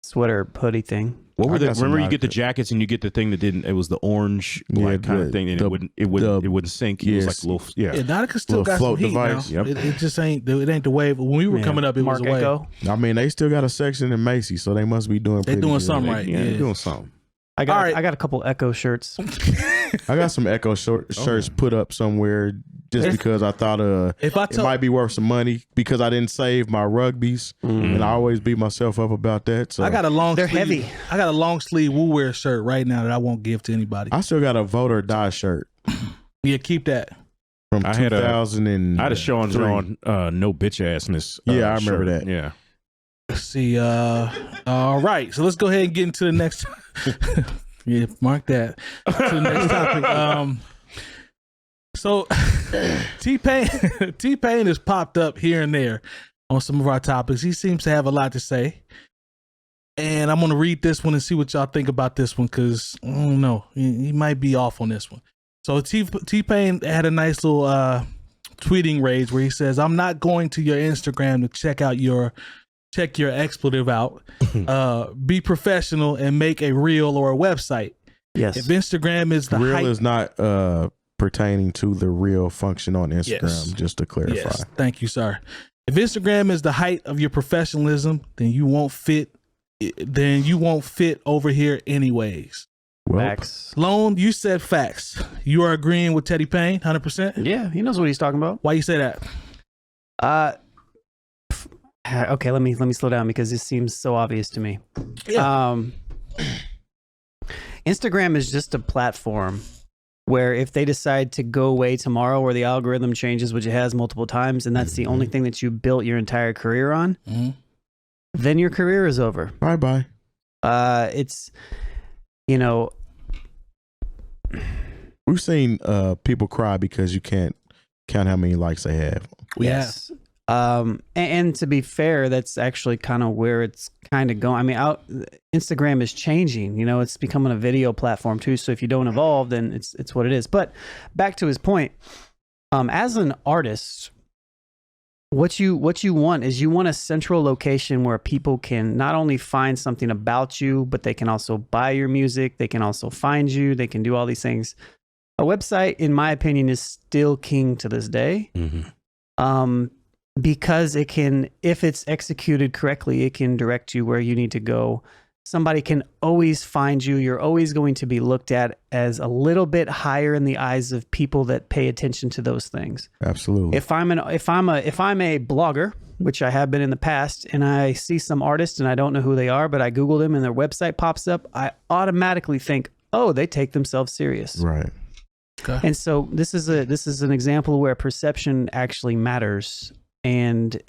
sweater hoodie thing. What were I the? got some Remember, you get the Nautica. jackets and you get the thing that didn't. It was the orange Yeah, kind of thing, and it wouldn't sink. It was yes. like a little Yeah, Nautica still Little got some float heat device. now. Yep. It just ain't. It ain't the wave. When we were coming up, it was Mark the wave. Echo. I mean, they still got a section in Macy's, so they must be doing. They pretty doing good. something right. yeah, Yeah. doing something. I got All right. I got a couple Echo shirts. I got some Echo shirts put up somewhere just because I thought If I it told, might be worth some money because I didn't save my rugbies, and I always beat myself up about that. So I got a long. They're sleeve, heavy. I got a long sleeve Woo Wear shirt right now that I won't give to anybody. I still got a vote or die shirt Yeah, keep that. from I had a- 2000 and I had a show on no bitch assness. Yeah, I remember shirt. that. Yeah. Let's see. All right. So let's go ahead and get into the next. Yeah, mark that. To the next topic. So T-Pain has popped up here and there on some of our topics. He seems to have a lot to say. And I'm going to read this one and see what y'all think about this one because I don't know. He might be off on this one. So T-Pain had a nice little tweeting rage where he says, "I'm not going to your Instagram to check your expletive out. Be professional and make a reel or a website. Yes. If Instagram is the real height, is not pertaining to the real function on Instagram. Yes. Just to clarify, yes, thank you, sir. If Instagram is the height of your professionalism, then you won't fit. Then you won't fit over here anyways." well, Facts. Lone, you said facts. You are agreeing with Teddy Payne, 100%. Yeah, he knows what he's talking about. Why you say that? Okay, let me slow down because this seems so obvious to me. Yeah. Instagram is just a platform where if they decide to go away tomorrow or the algorithm changes, which it has multiple times, and that's the only thing that you built your entire career on, then your career is over. bye bye. It's, you know, We've seen people cry because you can't count how many likes they have. yes. And to be fair, that's actually kind of where it's kind of going. I mean, Instagram is changing, it's becoming a video platform too. So if you don't evolve, then it's what it is. But back to his point, as an artist, what you want is you want a central location where people can not only find something about you, but they can also buy your music. They can also find you. They can do all these things. A website, in my opinion, is still king to this day. Because it can, if it's executed correctly, it can direct you where you need to go. Somebody can always find you. You're always going to be looked at as a little bit higher in the eyes of people that pay attention to those things. Absolutely. If I'm a blogger, which I have been in the past, and I see some artist and I don't know who they are, but I Google them and their website pops up, I automatically think, oh, they take themselves serious. Right. Okay. And so this is an example where perception actually matters. And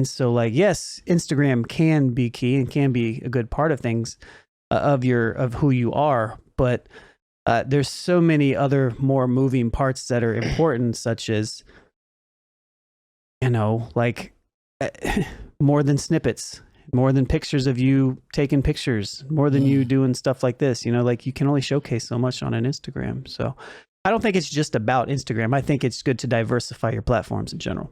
so, like, yes, Instagram can be key and can be a good part of things, of who you are, but there's so many other more moving parts that are important, such as, like more than snippets, more than pictures of you taking pictures, more than you doing stuff like this. Like you can only showcase so much on an Instagram. So I don't think it's just about Instagram. I think it's good to diversify your platforms in general.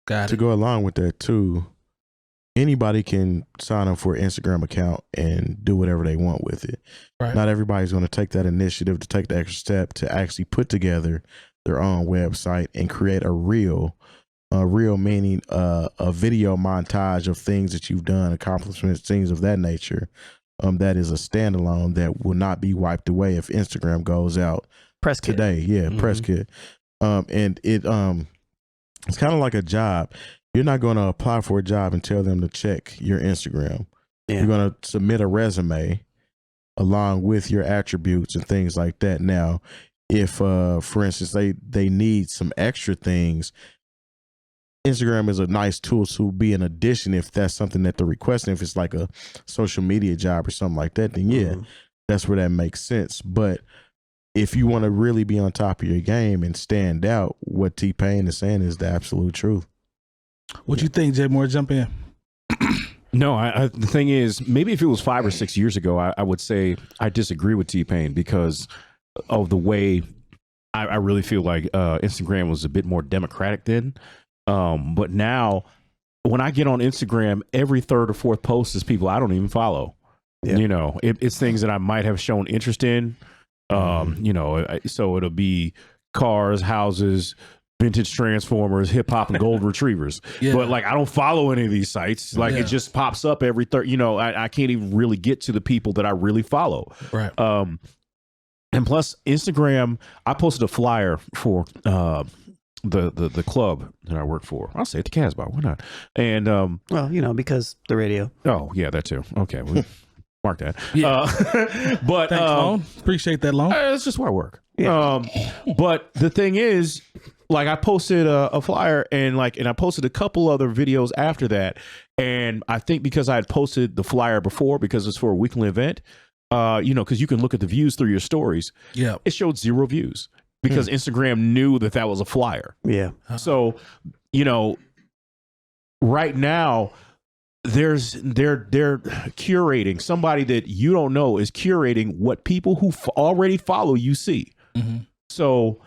Got To it. go along with that too, anybody can sign up for an Instagram account and do whatever they want with it. Right. Not everybody's going to take that initiative to take the extra step to actually put together their own website and create a reel meaning a video montage of things that you've done, accomplishments, things of that nature. That is a standalone that will not be wiped away if Instagram goes out Press kit. today. Yeah, press kit. And it's kind of like a job. You're not going to apply for a job and tell them to check your Instagram. Yeah. You're going to submit a resume along with your attributes and things like that. Now, if, for instance, they need some extra things, Instagram is a nice tool to be an addition if that's something that they're requesting. If it's like a social media job or something like that, then yeah, that's where that makes sense. But if you want to really be on top of your game and stand out, what T-Pain is saying is the absolute truth. What you think, Jay Moore? Jump in. No, the thing is, maybe if it was 5 or 6 years ago, I would say I disagree with T-Pain because of the way I really feel like Instagram was a bit more democratic then. But now when I get on Instagram, every third or fourth post is people I don't even follow. Yeah. You know, it's things that I might have shown interest in. You know, so it'll be cars, houses, vintage Transformers, hip hop, and golden retrievers. Yeah. But like, I don't follow any of these sites. Like, it just pops up every third. You know, I can't even really get to the people that I really follow. Right. And plus, Instagram, I posted a flyer for the club that I work for. I'll say it, the Casbah. Why not? And well, you know, because the radio. Oh yeah, that too. Okay. Well, mark that. Yeah. But thanks, Lone. Appreciate that, Lone. That's just where I work. Yeah. But the thing is, like, I posted a flyer and I posted a couple other videos after that. And I think because I had posted the flyer before, because it's for a weekly event, you know, because you can look at the views through your stories. Yeah. It showed 0 views because Instagram knew that was a flyer. Yeah. So, you know, right now, they're curating, somebody that you don't know is curating what people who already follow you see. So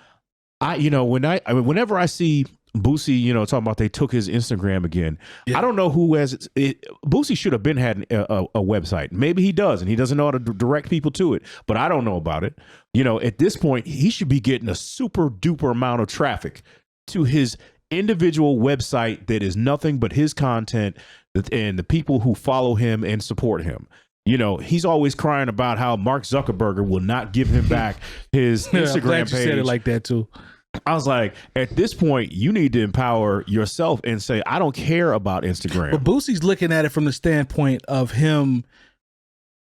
you know, whenever I see Boosie, you know, talking about they took his Instagram again, I don't know who has it. Boosie should have been had a website. Maybe he does, and he doesn't know how to direct people to it, but I don't know about it. You know, at this point, he should be getting a super duper amount of traffic to his individual website that is nothing but his content and the people who follow him and support him. You know, he's always crying about how Mark Zuckerberg will not give him back his Instagram I'm glad page. You said it like that too. I was like, at this point, you need to empower yourself and say, I don't care about Instagram. But Boosie's looking at it from the standpoint of him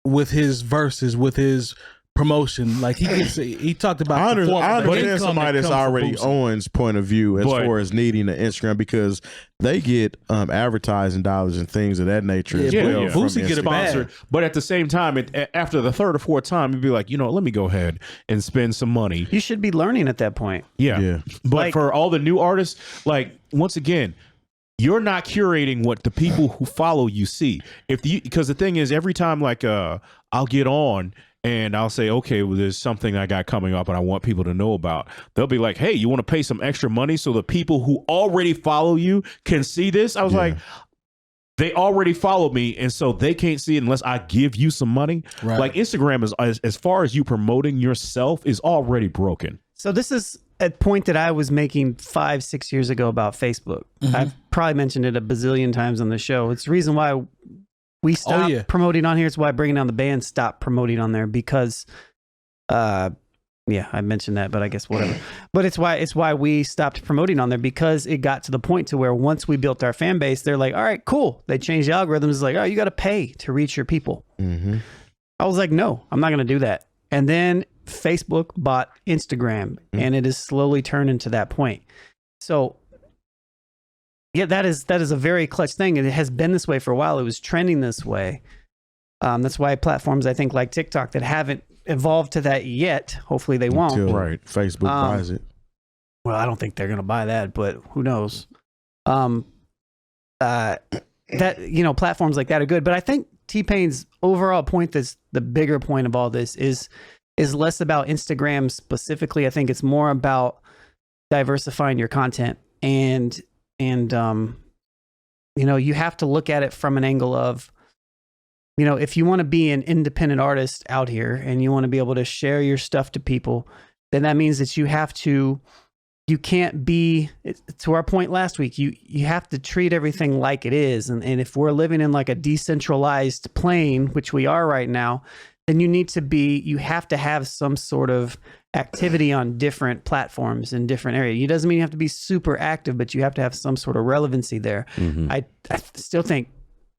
with his verses, with his promotion. Like he talked about. I understand somebody that's already Owen's point of view as far as needing an Instagram, because they get advertising dollars and things of that nature as well. Boosie get a sponsored, but at the same time, after the third or fourth time, you'd be like, you know, let me go ahead and spend some money. You should be learning at that point. Yeah. But for all the new artists, like, once again, you're not curating what the people who follow you see. Because the thing is, every time I'll get on and I'll say, okay, well, there's something I got coming up and I want people to know about. They'll be like, hey, you want to pay some extra money so the people who already follow you can see this? I was like, they already follow me, and so they can't see it unless I give you some money. Right. Like, Instagram is, as far as you promoting yourself, is already broken. So this is a point that I was making 5-6 years ago about Facebook. I've probably mentioned it a bazillion times on the show. It's the reason why we stopped promoting on here. It's why Bringing Down the Band stopped promoting on there, because I mentioned that, but I guess whatever. But it's why we stopped promoting on there, because it got to the point to where once we built our fan base, they're like, all right, cool. They changed the algorithms. It's like, oh, you got to pay to reach your people. I was like, no, I'm not going to do that. And then Facebook bought Instagram, and it has slowly turned into that point. So yeah, that is a very clutch thing, and it has been this way for a while. It was trending this way. That's why platforms, I think, like TikTok, that haven't evolved to that yet, hopefully they won't. Facebook buys it. Well, I don't think they're going to buy that, but who knows? That, you know, platforms like that are good. But I think T-Pain's overall point, that's the bigger point of all this, is less about Instagram specifically. I think it's more about diversifying your content, and you know, you have to look at it from an angle of, you know, if you want to be an independent artist out here and you want to be able to share your stuff to people, then that means that you can't be, to our point last week, you have to treat everything like it is. And if we're living in like a decentralized plane, which we are right now, then you have to have some sort of activity on different platforms in different areas. It doesn't mean you have to be super active, but you have to have some sort of relevancy there. I still think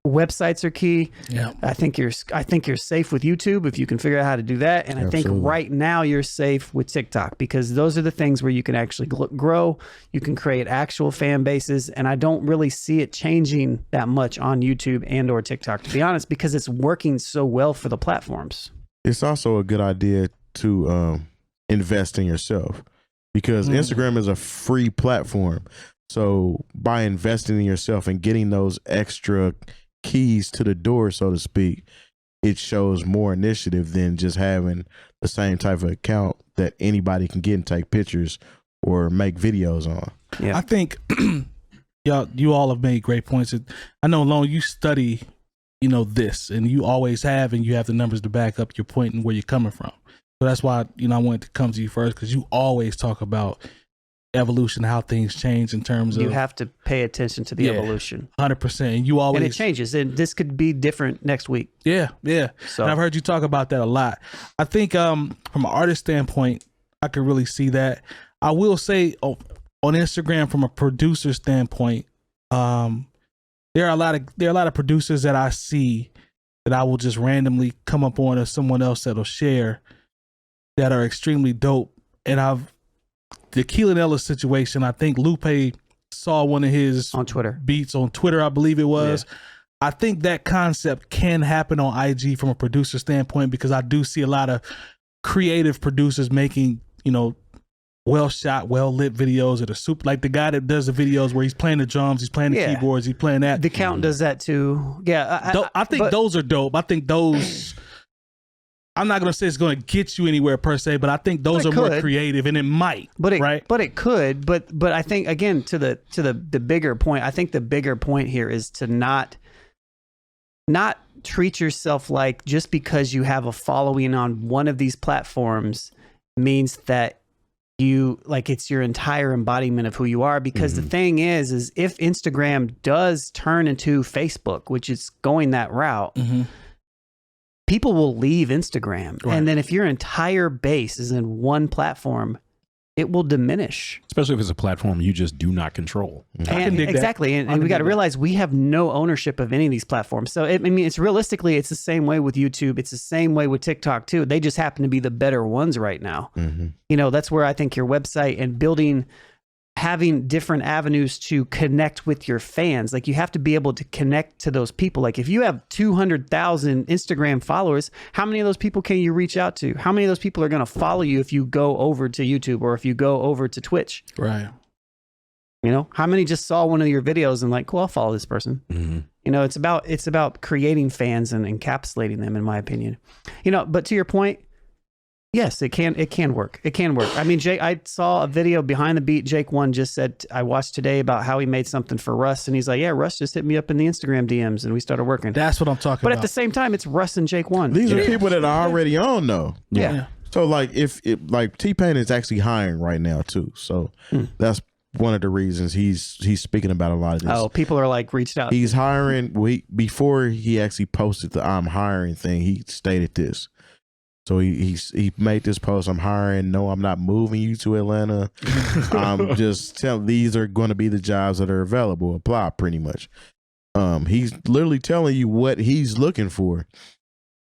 websites are key. Yeah. I think you're safe with YouTube if you can figure out how to do that. And I think right now you're safe with TikTok, because those are the things where you can actually grow. You can create actual fan bases. And I don't really see it changing that much on YouTube and or TikTok, to be honest, because it's working so well for the platforms. It's also a good idea to invest in yourself, because Instagram is a free platform. So by investing in yourself and getting those extra keys to the door, so to speak, it shows more initiative than just having the same type of account that anybody can get and take pictures or make videos on. Yeah. I think you all have made great points. I know, Lone, you study, this, and you always have, and you have the numbers to back up your point and where you're coming from. So that's why, I wanted to come to you first, because you always talk about evolution, how things change in terms of, you have to pay attention to the evolution. 100%. And you always, and it changes, and this could be different next week. Yeah. So and I've heard you talk about that a lot. I think from an artist standpoint, I could really see that. I will say on Instagram, from a producer standpoint, there are a lot of producers that I see that I will just randomly come up on, or someone else that'll share, that are extremely dope. And the 𝗀𝗲𝗄 situation, I think Lupe saw one of his on Twitter beats on Twitter, I believe it was. Yeah. I think that concept can happen on IG from a producer standpoint, because I do see a lot of creative producers making, well shot, well lit videos that are super, like the guy that does the videos where he's playing the drums, he's playing the keyboards, he's playing that. The Count does that too. Yeah. I think those are dope. I think those, I'm not going to say it's going to get you anywhere per se, but I think those are more creative, and it might, right? But it could, but I think, again, to the bigger point, I think the bigger point here is to not treat yourself like just because you have a following on one of these platforms means that it's your entire embodiment of who you are. Because the thing is if Instagram does turn into Facebook, which is going that route, people will leave Instagram. Right. And then if your entire base is in one platform, it will diminish. Especially if it's a platform you just do not control. And exactly. And we got to realize we have no ownership of any of these platforms. So, it's realistically, it's the same way with YouTube. It's the same way with TikTok too. They just happen to be the better ones right now. That's where I think your website and having different avenues to connect with your fans. Like, you have to be able to connect to those people. Like, if you have 200,000 Instagram followers, how many of those people can you reach out to? How many of those people are going to follow you if you go over to YouTube or if you go over to Twitch? Right. How many just saw one of your videos and like, cool, I'll follow this person. It's about creating fans and encapsulating them, in my opinion. But to your point, yes, it can work. It can work. I mean, Jay, I saw a video behind the beat. Jake1 just said, I watched today about how he made something for Russ. And he's like, yeah, Russ just hit me up in the Instagram DMs and we started working. That's what I'm talking about. But at the same time, it's Russ and Jake1. These are people that are already on, though. Yeah. So like like T-Pain is actually hiring right now too. So that's one of the reasons he's speaking about a lot of this. Oh, people are like reached out. He's hiring. Before he actually posted the I'm hiring thing, he stated this. So he made this post, I'm hiring. No, I'm not moving you to Atlanta. I'm just telling, these are going to be the jobs that are available. Apply, pretty much. He's literally telling you what he's looking for.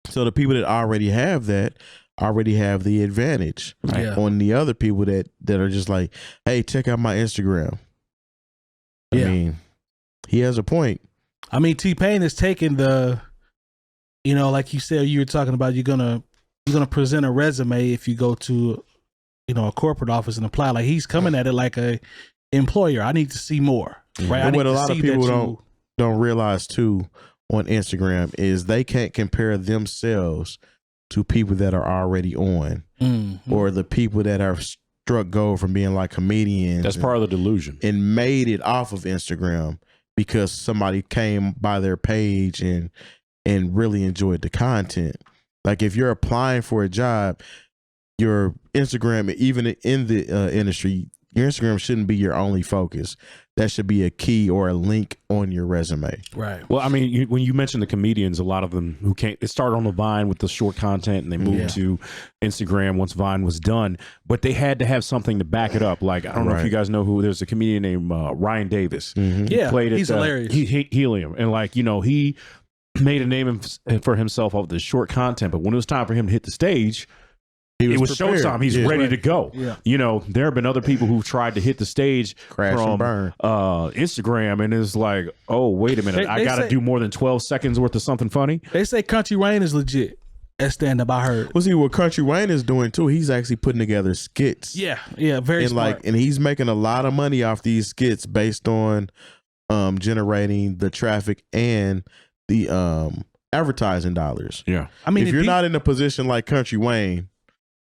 So the people that already have that already have the advantage on the other people that are just like, hey, check out my Instagram. I mean, he has a point. I mean, T-Pain is taking the, like you said, you were talking about, you're gonna present a resume if you go to, a corporate office and apply. Like, he's coming at it like a employer. I need to see more, right? But what a lot of people don't realize too on Instagram is they can't compare themselves to people that are already on, or the people that have struck gold from being like comedians. That's part of the delusion. And made it off of Instagram because somebody came by their page and really enjoyed the content. Like, if you're applying for a job, your Instagram, even in the industry, Your Instagram shouldn't be your only focus. That should be a key or a link on your resume. Right. Well, I mean, when you mentioned the comedians, a lot of them who came, it started on the Vine with the short content, and they moved to Instagram once Vine was done. But they had to have something to back it up. Like, I don't know if you guys know who. There's a comedian named Ryan Davis. Yeah, played he's hilarious. Helium, and like, you know, he made a name for himself off the short content. But when it was time for him to hit the stage, it was prepared. showtime. He's ready to go. Yeah. You know, there have been other people who've tried to hit the stage Crash and from burn. Instagram, and it's like, oh, wait a minute, I got to do more than 12 seconds worth of something funny. They say Country Wayne is legit at stand up. I heard. Well, see what Country Wayne is doing too. He's actually putting together skits. Yeah, very and smart. and he's making a lot of money off these skits based on generating the traffic and the advertising dollars. Yeah, I mean, if you're not in a position like Country Wayne,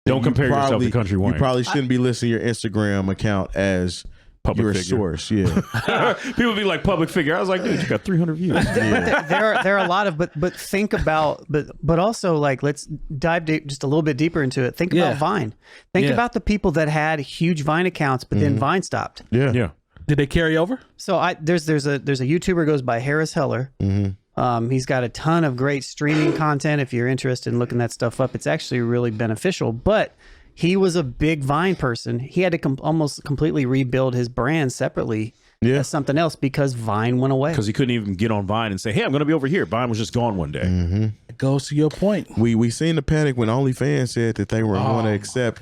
don't compare yourself to Country Wayne. You probably shouldn't be listing your Instagram account as Public your figure. source. Yeah. People be like, public figure. I was like, dude, you got 300 views. There are a lot of, but think about, but also like, let's dive just a little bit deeper into it. Think about Vine. Think about the people that had huge Vine accounts, but then Vine stopped. Yeah. Yeah. Did they carry over? So there's a YouTuber goes by Harris Heller. He's got a ton of great streaming content. If you're interested in looking that stuff up, it's actually really beneficial. But he was a big Vine person. He had to almost completely rebuild his brand separately as something else because Vine went away. Because he couldn't even get on Vine and say, hey, I'm going to be over here. Vine was just gone one day. It goes to your point. We seen the panic when OnlyFans said that they weren't going to accept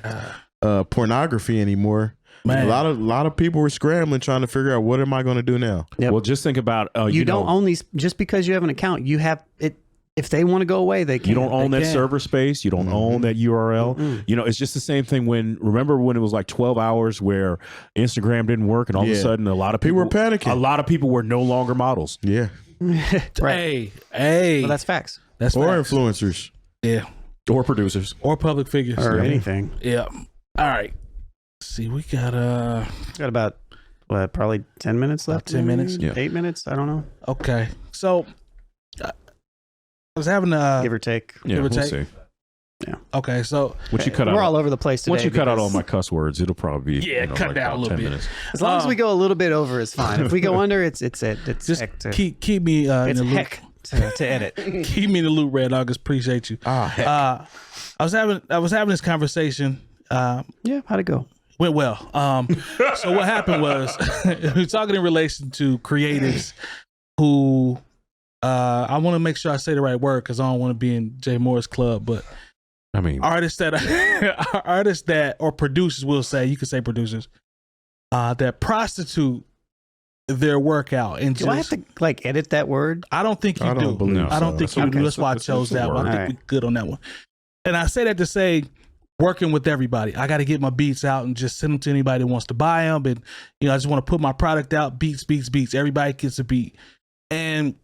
pornography anymore. Man. A lot of people were scrambling trying to figure out, what am I going to do now? Well, just think about you don't own these just because you have an account. You have it. If they want to go away, they can. You don't own that server space. You don't own that URL. You know, it's just the same thing remember when it was like 12 hours where Instagram didn't work and all of a sudden a lot of people were panicking. A lot of people were no longer models. Yeah. Right. Hey. Well, that's facts. That's or facts. influencers. Yeah. Or producers. Or public figures. Or anything. Yeah. All right. Let's see, we got about probably 10 minutes left. 10 minutes. Yeah. 8 minutes. I don't know. Okay. So I was having give or take. Yeah, Give or we'll take. see. Yeah. Okay. So Once you cut out, we're all over the place today. once you cut out all because my cuss words, it'll probably be cut like down about a little 10 bit. minutes. as long as we go a little bit over, it's fine. If we go under, it's just heck to, keep me in it's the loop. heck to edit. Keep me in the loop, Red August. Appreciate you. Heck. I was having this conversation. Yeah, how'd it go? Went well. So what happened was we were talking in relation to creatives who I want to make sure I say the right word because I don't want to be in Jay Moore's club, but I mean, artists that or producers will say, you could say producers, that prostitute their workout and Do I have to like edit that word? I don't think you I do. don't believe I don't so. think you do. That's why I chose a that one. I word. think we're good on that one. And I say that to say, working with everybody. I got to get my beats out and just send them to anybody that wants to buy them. And, I just want to put my product out. Beats. Everybody gets a beat. And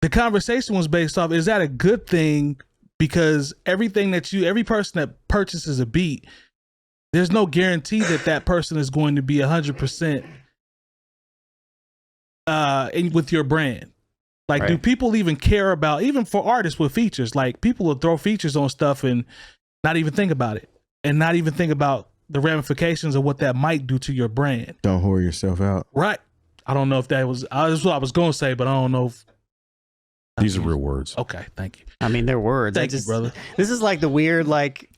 the conversation was based off, is that a good thing? Because every person that purchases a beat, there's no guarantee that person is going to be 100% with your brand. Like, do people even care about, even for artists with features, like people will throw features on stuff and not even think about it and not even think about the ramifications of what that might do to your brand. Don't whore yourself out. Right. I don't know if that's what I was going to say, but I don't know if these are real words. Okay. Thank you. I mean, they're words. Thank you, brother. This is like the weird, like,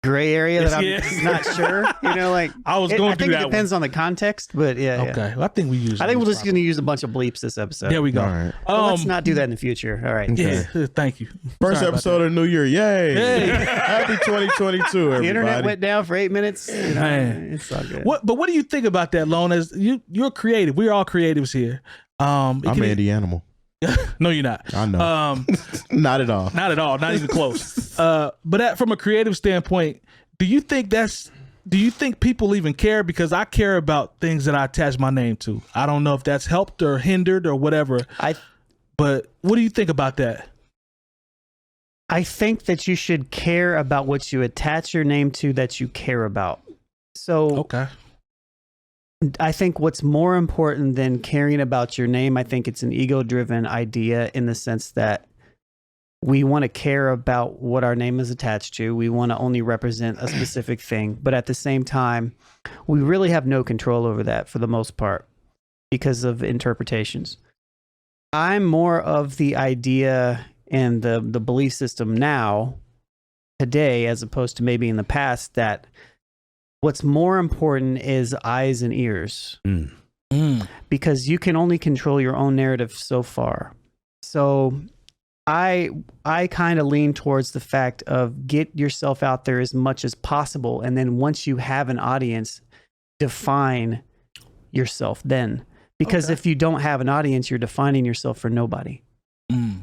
gray area that I'm not sure. Like I was going I think it depends on the context, but yeah. Okay. Well, I think we're just going to use a bunch of bleeps this episode. There we go. All right. Well, let's not do that in the future. All right. Yeah. Thank you. First Sorry about episode of New Year. Yay. Hey. Happy 2022, everybody. The internet went down for 8 minutes. Man. It's all good. But what do you think about that, Lone? As you're creative. We're all creatives here. I'm Andy Animal. No, you're not. I know. Not at all. Not at all. Not even close. But from a creative standpoint, do you think people even care? Because I care about things that I attach my name to. I don't know if that's helped or hindered or whatever. But what do you think about that? I think that you should care about what you attach your name to that you care about. So okay. I think what's more important than caring about your name, I think it's an ego-driven idea in the sense that We want to care about what our name is attached to. We want to only represent a specific thing. But at the same time, we really have no control over that for the most part because of interpretations. I'm more of the idea and the belief system now, today, as opposed to maybe in the past, that what's more important is eyes and ears. Because you can only control your own narrative so far. So I kind of lean towards the fact of get yourself out there as much as possible. And then once you have an audience, define yourself then. Because if you don't have an audience, you're defining yourself for nobody. Hey,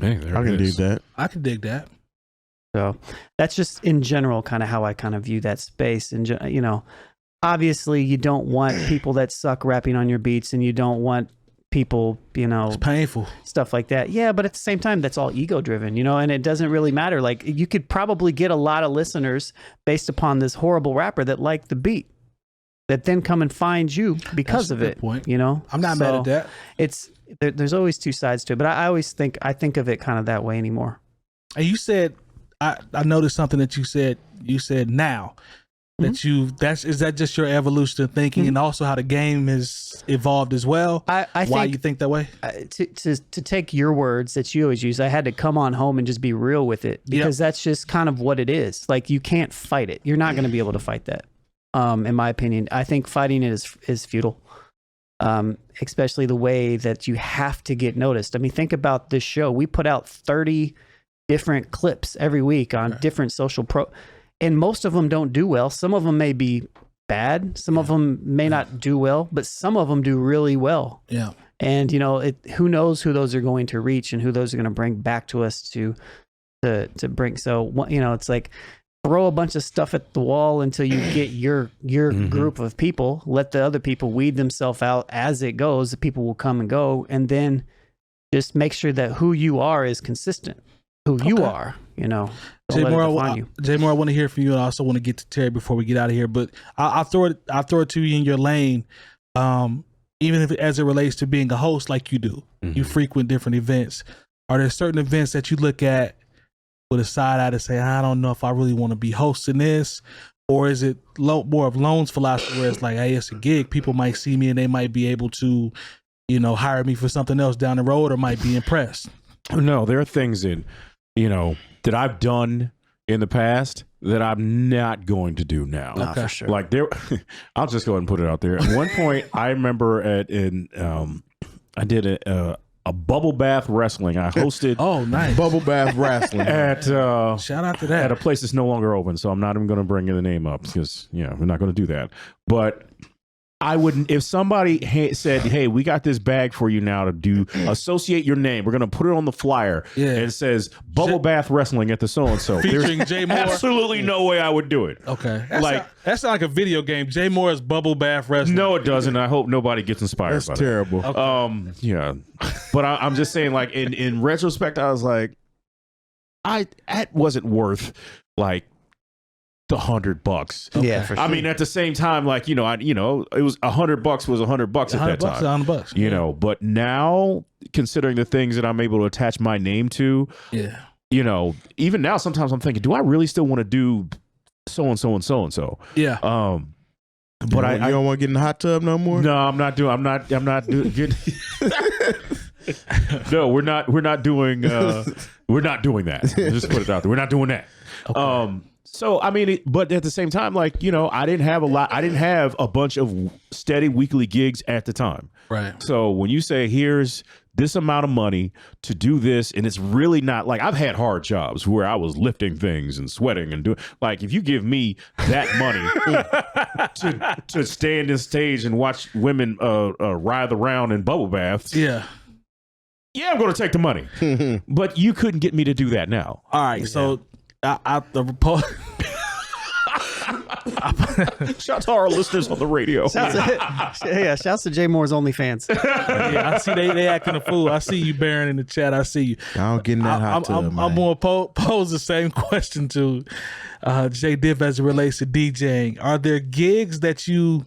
I can dig that. I can dig that. So that's just in general kind of how I kind of view that space. And, you know, obviously you don't want people that suck rapping on your beats, and you don't want people, you know, It's painful. stuff like that. Yeah, but at the same time, that's all ego driven, you know, and it doesn't really matter. Like, you could probably get a lot of listeners based upon this horrible rapper that like the beat, that then come and find you because That's a of good it. point. You know, I'm not mad at that. It's there's always two sides to it, but I always think of it kind of that way anymore. And you said, I noticed something that you said. You said now that is that just your evolution of thinking, and also how the game has evolved as well? I Why think you think that way? to take your words that you always use, I had to come on home and just be real with it, because that's just kind of what it is. Like, you can't fight it. You're not going to be able to fight that. In my opinion, I think fighting it is futile. Especially the way that you have to get noticed. I mean, think about this show. We put out 30 different clips every week on different social and most of them don't do well. Some of them may be bad. Some of them may not do well, but some of them do really well. Yeah. And, you know, who knows who those are going to reach and who those are going to bring back to us to bring. So, you know, it's like, throw a bunch of stuff at the wall until you get your group of people. Let the other people weed themselves out as it goes. The people will come and go, and then just make sure that who you are is consistent. Who you are, you know. Jay Moore, I you. want to hear from you, and I also want to get to Terry before we get out of here. But I'll throw it to you in your lane. Even if as it relates to being a host, like you do, you frequent different events. Are there certain events that you look at with a side eye to say, I don't know if I really want to be hosting this? Or is it more of Lone's philosophy, where it's like, hey, it's a gig. People might see me and they might be able to, you know, hire me for something else down the road, or might be impressed? No, there are things that, you know, that I've done in the past that I'm not going to do now. For sure. Like, I'll just go ahead and put it out there. At one point, I remember I did a bubble bath wrestling. I hosted Bubble bath wrestling at shout out to that, at a place that's no longer open. So I'm not even going to bring the name up, because we're not going to do that. But I wouldn't, if somebody said, hey, we got this bag for you now to associate your name. We're going to put it on the flyer. And it says bubble bath wrestling at the so-and-so. featuring Jay Moore. Absolutely no way I would do it. Okay. That's like a video game. Jay Moore's bubble bath wrestling. No, it doesn't. I hope nobody gets inspired by That's terrible. that. Yeah. But I'm just saying, like, in retrospect, I was like, that wasn't worth like the $100. Okay. Yeah, for sure. I mean, at the same time, like, it was $100 was $100 at that time. $100. You know, but now, considering the things that I'm able to attach my name to, you know, even now, sometimes I'm thinking, do I really still want to do so and so and so and so? Yeah. But you don't want to get in the hot tub no more? No, I'm not doing. No, we're not doing that. Just put it out there. We're not doing that. Okay. So, I mean, but at the same time, like, you know, I didn't have a bunch of steady weekly gigs at the time. Right. So when you say, here's this amount of money to do this, and it's really not like, I've had hard jobs where I was lifting things and sweating and doing, like, if you give me that money to stand in stage and watch women writhe around in bubble baths. Yeah, I'm going to take the money. But you couldn't get me to do that now. All right. So Shout to our listeners on the radio. Shouts to Jay Moore's OnlyFans. I see they acting a fool. I see you, Baron, in the chat. I see you. I don't get in that hot tub, I'm going to pose the same question to Jay Diff as it relates to DJing. Are there gigs that you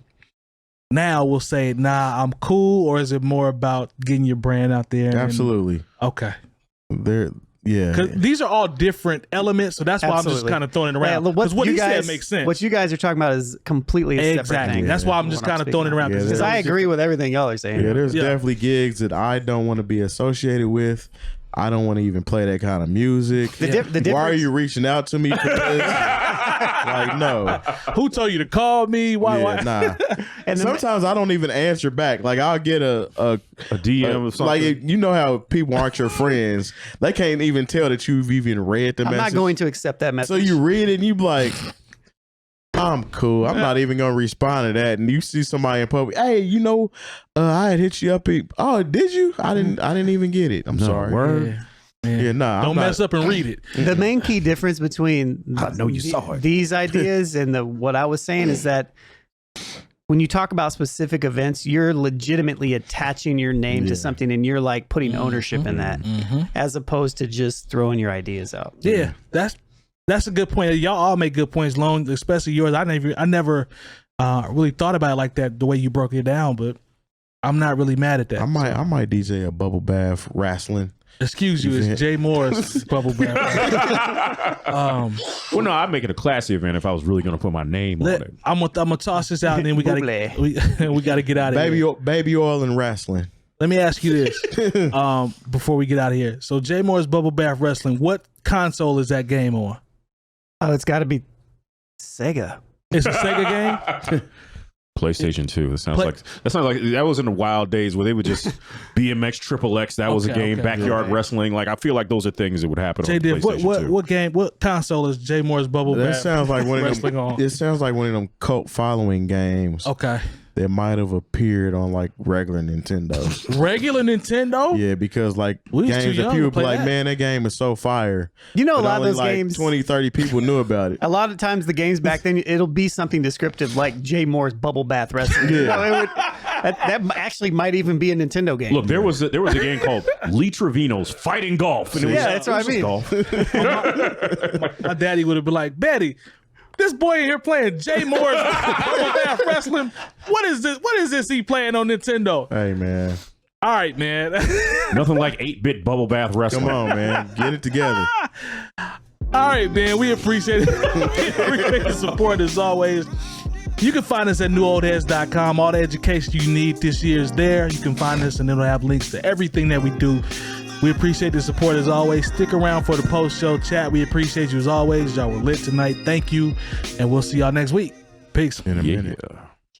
now will say, nah, I'm cool, or is it more about getting your brand out there? Absolutely. Okay. Yeah. Because these are all different elements, so that's why I'm just Absolutely. kind of throwing it around. Yeah, Because what you he guys- said makes sense. What you guys are talking about is completely a separate Exactly. thing. That's why I'm just kind of throwing it around. Yeah, Because I agree with everything y'all are saying. Yeah, there's Yeah. definitely gigs that I don't want to be associated with. I don't want to even play that kind of music. The Why are difference- you reaching out to me for this? Like, no. Who told you to call me? Why? Yeah, why? nah. And then- Sometimes I don't even answer back. Like, I'll get a DM or something. like, you know how people aren't your friends. They can't even tell that you've even read the I'm message. not going to accept that message. So you read it and you be like, I'm cool. I'm not even gonna respond to that. And you see somebody in public, hey, I had hit you up. Oh, did you? I didn't even get it. I'm sorry. Word. Yeah, nah. Don't mess up and read it. The main key difference between I know you saw it. these ideas and what I was saying is that when you talk about specific events, you're legitimately attaching your name to something and you're like putting ownership in that as opposed to just throwing your ideas out. Yeah, that's a good point. Y'all all make good points, Lone, especially yours. I never really thought about it like that, the way you broke it down, but I'm not really mad at that. I might DJ a bubble bath wrestling. Excuse you, it's Jay Moore's bubble bath. Well, no, I'd make it a classy event if I was really going to put my name on it. I'm gonna toss this out, and then we gotta we gotta get out of here. Baby oil and wrestling. Let me ask you this before we get out of here. So Jay Moore's bubble bath wrestling. What console is that game on? Oh, it's got to be Sega. It's a Sega game. PlayStation 2. That sounds like that was in the wild days where they would just BMX XXX. That was a game. Backyard wrestling. Like, I feel like those are things that would happen Jay on Diff, PlayStation 2. what game? What console is Jay Moore's bubble That bath? sounds like one of wrestling them. on? It sounds like one of them cult following games Okay. that might have appeared on like regular Nintendo. Regular Nintendo? Yeah, because like We was too games that young to people be play like, that. man, that game is so fire. You know, a But lot of only, those like, games, 20, 30 people knew about it. a lot of times the games back then, it'll be something descriptive like Jay Moore's bubble bath wrestling. Yeah. You know, that actually might even be a Nintendo game. Look, there was a game called Lee Trevino's Fighting Golf. And it was, Yeah, that's what I mean. Golf. My daddy would have been like, Betty, this boy in here playing Jay Moore's bubble bath wrestling. What is this? What is this he playing on Nintendo? Hey, man. All right, man. Nothing like 8-bit bubble bath wrestling. Come on, man. Get it together. All right, man. We appreciate it. We appreciate the support as always. You can find us at newoldheads.com. All the education you need this year is there. You can find us and it'll have links to everything that we do. We appreciate the support as always. Stick around for the post-show chat. We appreciate you as always. Y'all were lit tonight. Thank you. And we'll see y'all next week. Peace. In a minute. Yeah.